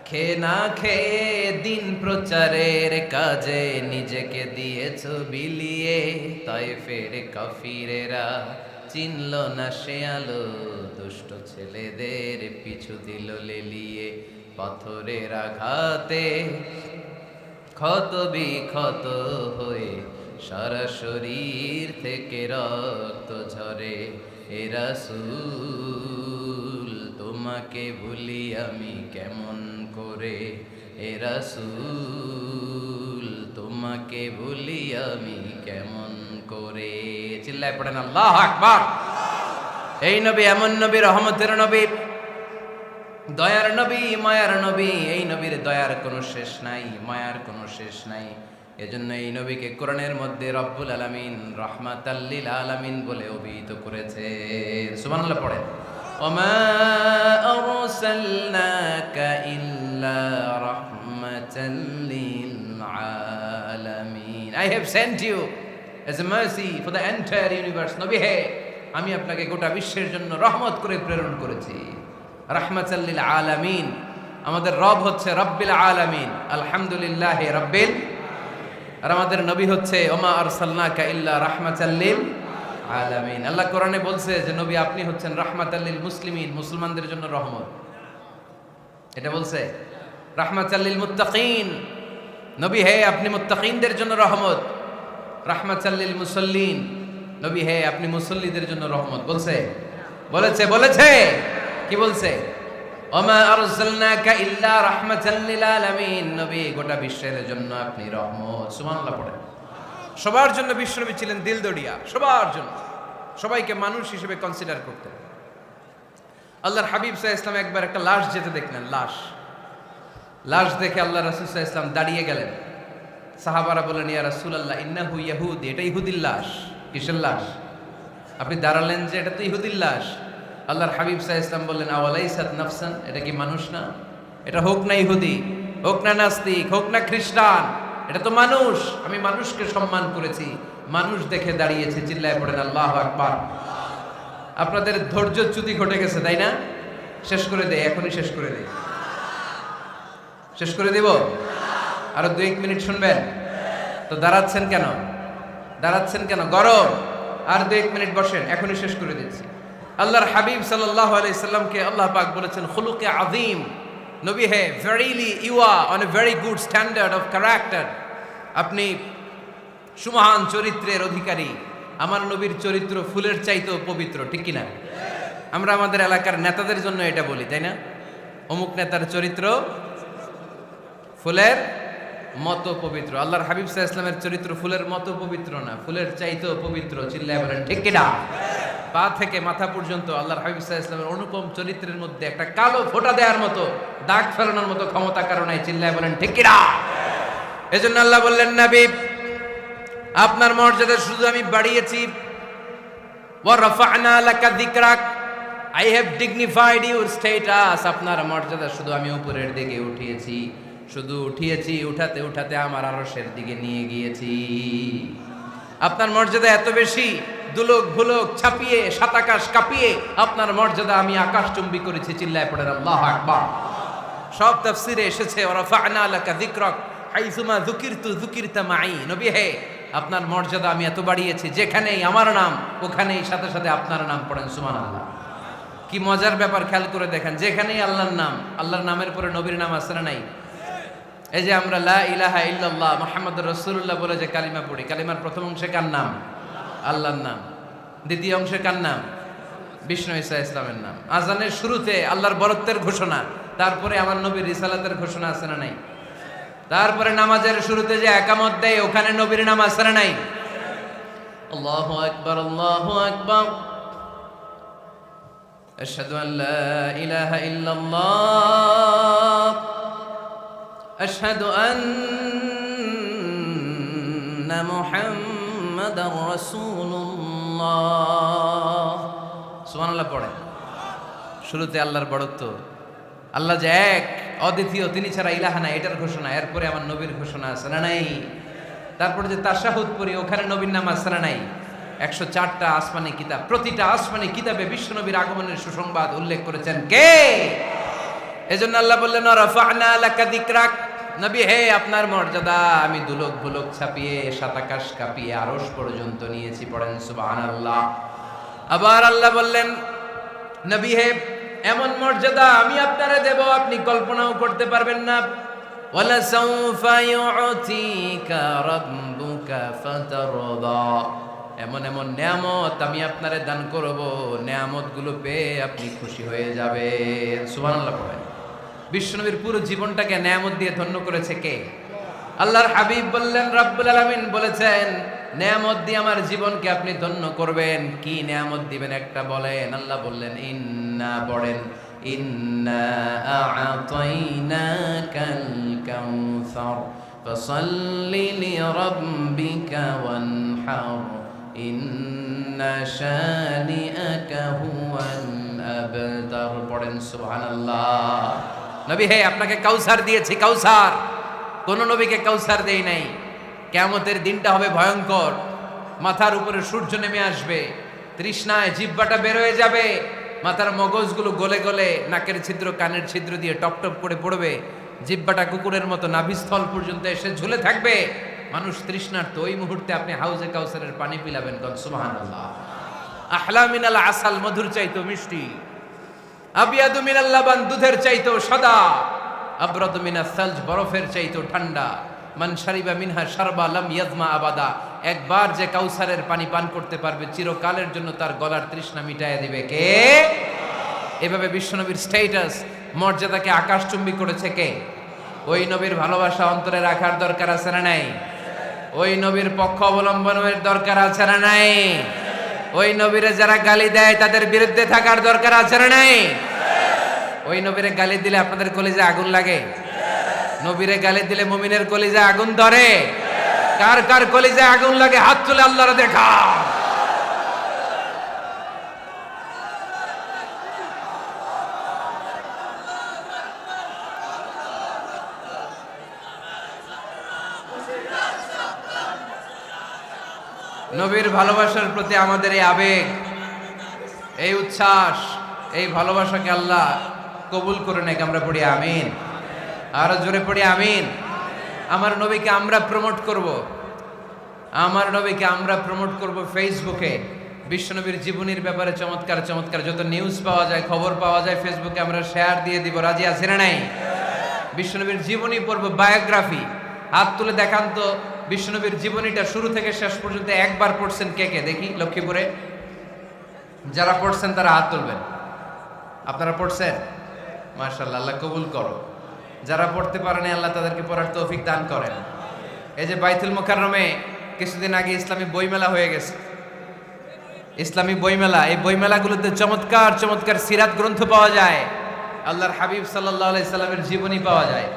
খেয়ে না খেয়ে দিন প্রচারের কাজে নিজেকে দিয়েছ বিলিয়ে, তায়েফের কাফিরেরা চিনল না সে আলো, দুষ্ট ছেলেদের পিছু দিল লেলিয়ে। পাথরের আঘাতে ক্ষত বিক্ষত হয়ে সারা শরীর থেকে রক্ত ঝরে। এ রাসূল তোমাকে ভুলি আমি কেমন করে, এ রাসূল তোমাকে ভুলি আমি কেমন করে। চিল্লায় পড়েন আল্লাহু আকবার। এই নবী এমন নবী, রহমতের নবী, দয়ার নবী, মায়ার নবী। এই নবীর দয়ার কোনো শেষ নাই, মায়ার কোনো শেষ নাই। এজন্য এই নবীকে কোরআনের মধ্যে রব্বুল আলামিন রাহমাতাল লিল আলামিন বলে অভিহিত করেছে। সুবহানাল্লাহ পড়েন। ওমা আরসালনাকা ইল্লা রাহমাতাল লিল আলামিন। I have sent you as a mercy for the entire universe. নবী হে, আমি আপনাকে গোটা বিশ্বের জন্য রহমত করে প্রেরণ করেছি। রাহমাতাল লিল আলামিন। আমাদের রব হচ্ছে রব্বিল আলামিন, আলহামদুলিল্লাহি রাব্বিল। আর আমাদের নবী হচ্ছে ওমা আরসালনাকা ইল্লা রাহমাতাল লিল আলামিন। আল্লাহ কোরআনে বলছে যে নবী আপনি হচ্ছেন রাহমাতাল লিল মুসলিমিন, মুসলমানদের জন্য রহমত। এটা বলছে রাহমাতাল লিল মুত্তাকিন। নবী হে আপনি মুত্তাকিনদের জন্য রহমত। রাহমাতাল লিল মুসাল্লিন। নবী হে আপনি মুসল্লিদের জন্য রহমত। বলছে? বলেছে, বলেছে। কি বলছে? ওমা আরসালনাকা ইল্লা রাহমাতাল লিল আলামিন, নবী গোটা বিশ্বের জন্য আপনি রহমত। সুবহানাল্লাহ পড়েন। সবার জন্য বিশ্বনবী ছিলেন দিলদরিয়া, সবার জন্য, সবাইকে মানুষ হিসেবে কনসিডার করতেন। আল্লাহর হাবিব সাল্লাল্লাহু আলাইহি ওয়াসাল্লাম একবার একটা লাশ যেতে দেখলেন, লাশ দেখে আল্লাহ রাসূল সাল্লাল্লাহু আলাইহি ওয়াসাল্লাম দাঁড়িয়ে গেলেন। সাহাবারা বললেন, ইয়া রাসূলুল্লাহ ইন্নাহু ইয়াহুদি, এটা ইহুদির লাশ। কিসের লাশ? আপনি দাঁড়ালেন যে এটা তো ইহুদির লাশ। আল্লাহর হাবিব সাল্লাল্লাহু আলাইহি ওয়াসাল্লাম বললেন, আওয়ালাইসাত নাফসান, এটা কি মানুষ না? এটা হোক না ইহুদি, হোক না নাস্তিক, হোক না খ্রিস্টান, এটা তো মানুষ। আমি মানুষকে সম্মান করেছি, মানুষ দেখে দাঁড়িয়েছে। চিল্লায় পড়েন আল্লাহু আকবার। আপনাদের ধৈর্যচ্যুতি ঘটে গেছে, তাই না? শেষ করে দেয়, এখনই শেষ করে দেয়। শেষ করে দেব? আরো 2-1 মিনিট শুনবেন তো? দাঁড়াচ্ছেন কেন? গরম। আর 2-1 মিনিট বসেন, এখনই শেষ করে দিচ্ছি। আল্লাহর হাবিব সাল্লাল্লাহু আলাইহি সাল্লামকে আল্লাহ পাক বলেছেন খুলুকে আযীম, নবী হে, verily you are on a very good standard of character. আপনি সুমহান চরিত্রের অধিকারী। আমার নবীর চরিত্র ফুলের চাইতেও পবিত্র, ঠিক কিনা? আমরা আমাদের এলাকার নেতাদের জন্য এটা বলি, তাই না? অমুক নেতার চরিত্র ফুলের মতো পবিত্র। আল্লাহর হাবিব সাল্লাল্লাহু আলাইহি ওয়াসাল্লামের চরিত্র ফুলের মতো পবিত্র না, ফুলের চাইতেও পবিত্র। চিল্লায় বলেন ঠিক কিনা? পা থেকে মাথা পর্যন্ত আল্লাহর হাবিব সাল্লাল্লাহু আলাইহি ওয়াসাল্লামের অনুপম চরিত্রের মধ্যে একটা কালো ফোঁটা দেওয়ার মতো, দাগ ফেলানোর মতো ক্ষমতা কারণ নাই। চিল্লায় বলেন ঠিক কিনা? এজন্য আল্লাহ বললেন, নবী আপনার মর্যাদা শুধু আমি বাড়িয়েছি, ওয়া রাফা'না লাকা যিকরাক, I have dignified your status. আপনার মর্যাদা শুধু আমি উপরের দিকে উঠিয়েছি, শুধু উঠিয়েছি, উঠাতে উঠাতে আমার আরশের দিকে নিয়ে গিয়েছি। আপনার মর্যাদা এত বেশি, দুলোক ভুলোক ছাপিয়ে, সাত আকাশ কাঁপিয়ে আপনার মর্যাদা আমি আকাশচুম্বী করেছি। চিল্লায় পড়েন আল্লাহু আকবার। সব তাফসীরে এসেছে, ওয়া রাফা'না লাকা যিকরাক হাইসুমা যুকিরতু যুকিরতা মাই। নবী হে, আপনার মর্যাদা আমি এত বাড়িয়েছি, যেখানেই আমার নাম ওখানেই সাথে সাথে আপনার নাম। পড়েন সুবহানাল্লাহ। কি মজার ব্যাপার, খেয়াল করে দেখেন, যেখানেই আল্লাহর নাম, আল্লাহর নামের পরে নবীর নাম আছে না নাই? এই যে আমরা লা ইলাহা ইল্লাল্লাহ মুহাম্মাদুর রাসূলুল্লাহ বলে যে কালিমা পড়ি, কালিমার প্রথম অংশে কার নাম? আল্লাহর নাম। দ্বিতীয় অংশে কার নাম? বিষ্ণু ঈসা ইসলামের নাম। আজানের শুরুতে আল্লাহর বরত্বের ঘোষণা, তারপরে আমার নবীর রিসালাতের ঘোষণা আছে না নাই? তারপরে নামাজের শুরুতে যে একামত দেয়, ওখানে নবীর নাম আছে না নাই? আল্লাহু আকবার, আল্লাহু আকবার, আশহাদু আন লা ইলাহা ইল্লাল্লাহ, আশহাদু আন্না মুহাম্মাদার রাসূলুল্লাহ। সুবহানাল্লাহ পড়েন। শুরুতে আল্লাহর বড়ত্ব, আল্লাহ যে এক, অদ্বিতীয়, তিনি ছাড়া ইলাহা নাই, এটার ঘোষণা। এরপরে আমার নবীর ঘোষণা আছে না নাই? তারপরে যে তাশাহুদ পড়ি, ওখানে নবীর নাম আছে না নাই? 104টা আসমানি কিতাব, প্রতিটা আসমানি কিতাবে বিশ্ব নবীর আগমনের সুসংবাদ উল্লেখ করেছেন কে? এজন্য আল্লাহ বললেন, রাফা'না লাকা যিকরাক, নবী হে, আপনার মর্যাদা আমি দুলোক ভুলোক ছাপিয়ে, সাত আকাশ কাঁপিয়ে আরশ পর্যন্ত নিয়েছি। পড়েন সুবহানাল্লাহ। আবার আল্লাহ বললেন, নবী হে, এমন মর্যাদা আমি আপনারে দেব আপনি কল্পনাও করতে পারবেন না। ওয়ালা সাউফা ইউতিকা রাব্বুকা ফাতারদা, এমন এমন নিয়ামত আমি আপনারে দান করব, নিয়ামতগুলো পেয়ে আপনি খুশি হয়ে যাবেন। সুবহানাল্লাহ পড়েন। বিশ্বনবীর পুরো জীবনটাকে নিয়ামত দিয়ে ধন্য করেছে কে? আল্লাহর হাবিব বললেন, রব্বুল আলামিন বলেছেন, নিয়ামত দিয়ে আমার জীবনকে আপনি ধন্য করবেন। কি নিয়ামত দিবেন একটা বলেন? আল্লাহ বললেন, ইন্না, পড়েন, ইন্না আ'তাইনাকাল কাউসার ফাসাল্লি লিরাব্বিকা ওয়ানহার ইন্না শানিআকা হুয়াল আবতার। পড়েন সুবহানাল্লাহ। নবী হে, আপনাকে কাউসার দিয়েছি, কাউসার। কোন নবীকে কাউসার দেই নাই। কিয়ামতের দিনটা হবে ভয়ঙ্কর, মাথার উপরে সূর্য নেমে আসবে, তৃষ্ণায় জিহ্বাটা বের হয়ে যাবে, মাথার মগজগুলো গলে গলে নাকের ছিদ্র কানের ছিদ্র দিয়ে টপ টপ করে পড়বে, জিহ্বাটা কুকুরের মতো নাভিস্থল পর্যন্ত এসে ঝুলে থাকবে। মানুষ তৃষ্ণার্ত, ওই মুহূর্তে আপনি হাউজে কাউসারের পানি পিলাবেন। সুবহানাল্লাহ। আহলা মিনাল আসাল, মধুর চাইতো মিষ্টি, আবিয়াদু মিনাল লাবান, দুধের চাইতো সাদা, আবরাদু মিনাস সালজ, বরফের চাইতো ঠান্ডা। মান শারিবা মিনহা শারবা লাম ইয়াজমা আবাদা, একবার যে কাউসারের পানি পান করতে পারবে চিরকালের জন্য তার গলার তৃষ্ণা মিটাইয়া দিবে কে? এভাবে বিশ্বনবীর স্ট্যাটাস, মর্যাদাকে আকাশচুম্বী করেছে কে? ওই নবীর ভালোবাসা অন্তরে রাখার দরকার আছে না নাই? ওই নবীর পক্ষ অবলম্বনের দরকার আছে না নাই? ওই নবীরে যারা গালি দেয় তাদের বিরুদ্ধে থাকার দরকার আছে না নাই? ওই নবীরে গালি দিলে আপনাদের কলিজায় আগুন লাগে? নবীরে গালি দিলে মুমিনের কলিজায় আগুন ধরে? কার কার কলিজায় আগুন লাগে হাত তুলে আল্লাহরে দেখা। নবীর ভালোবাসার প্রতি আমাদের এই আবেগ, এই উচ্ছ্বাস, এই ভালোবাসাকে আল্লাহ কবুল করে নেক। আমরা পড়ি আমিন। আরো জোরে পড়ি আমিন। আমার নবীকে আমরা প্রমোট করব, আমার নবীকে আমরা প্রমোট করব ফেসবুকে। বিশ্বনবীর জীবনীর ব্যাপারে চমৎকার চমৎকার যত নিউজ পাওয়া যায়, খবর পাওয়া যায়, ফেসবুকে আমরা শেয়ার দিয়ে দিব। রাজি আছি না নাই? বিশ্বনবীর জীবনী পড়ব, বায়োগ্রাফি। হাত তুলে দেখান তো বিশ্বনবীর জীবনীটা শুরু থেকে শেষ পর্যন্ত একবার পড়ছেন কে কে? দেখি লক্ষ্মীপুরে যারা পড়ছেন তারা হাত তুলবেন। আপনারা পড়ছেন? মাশাআল্লাহ, আল্লাহ কবুল করো। যারা পড়তে পারেনি আল্লাহ তাদেরকে পড়ার তৌফিক দান করেন। এই যে বাইতুল মুকাররমে কিছুদিন আগে ইসলামী বইমেলা হয়ে গেছে, ইসলামী বইমেলা। এই বইমেলাগুলোতে চমৎকার চমৎকার সিরাত গ্রন্থ পাওয়া যায়, আল্লাহর হাবিব সাল্লাল্লাহু আলাইহি সাল্লামের জীবনী পাওয়া যায়।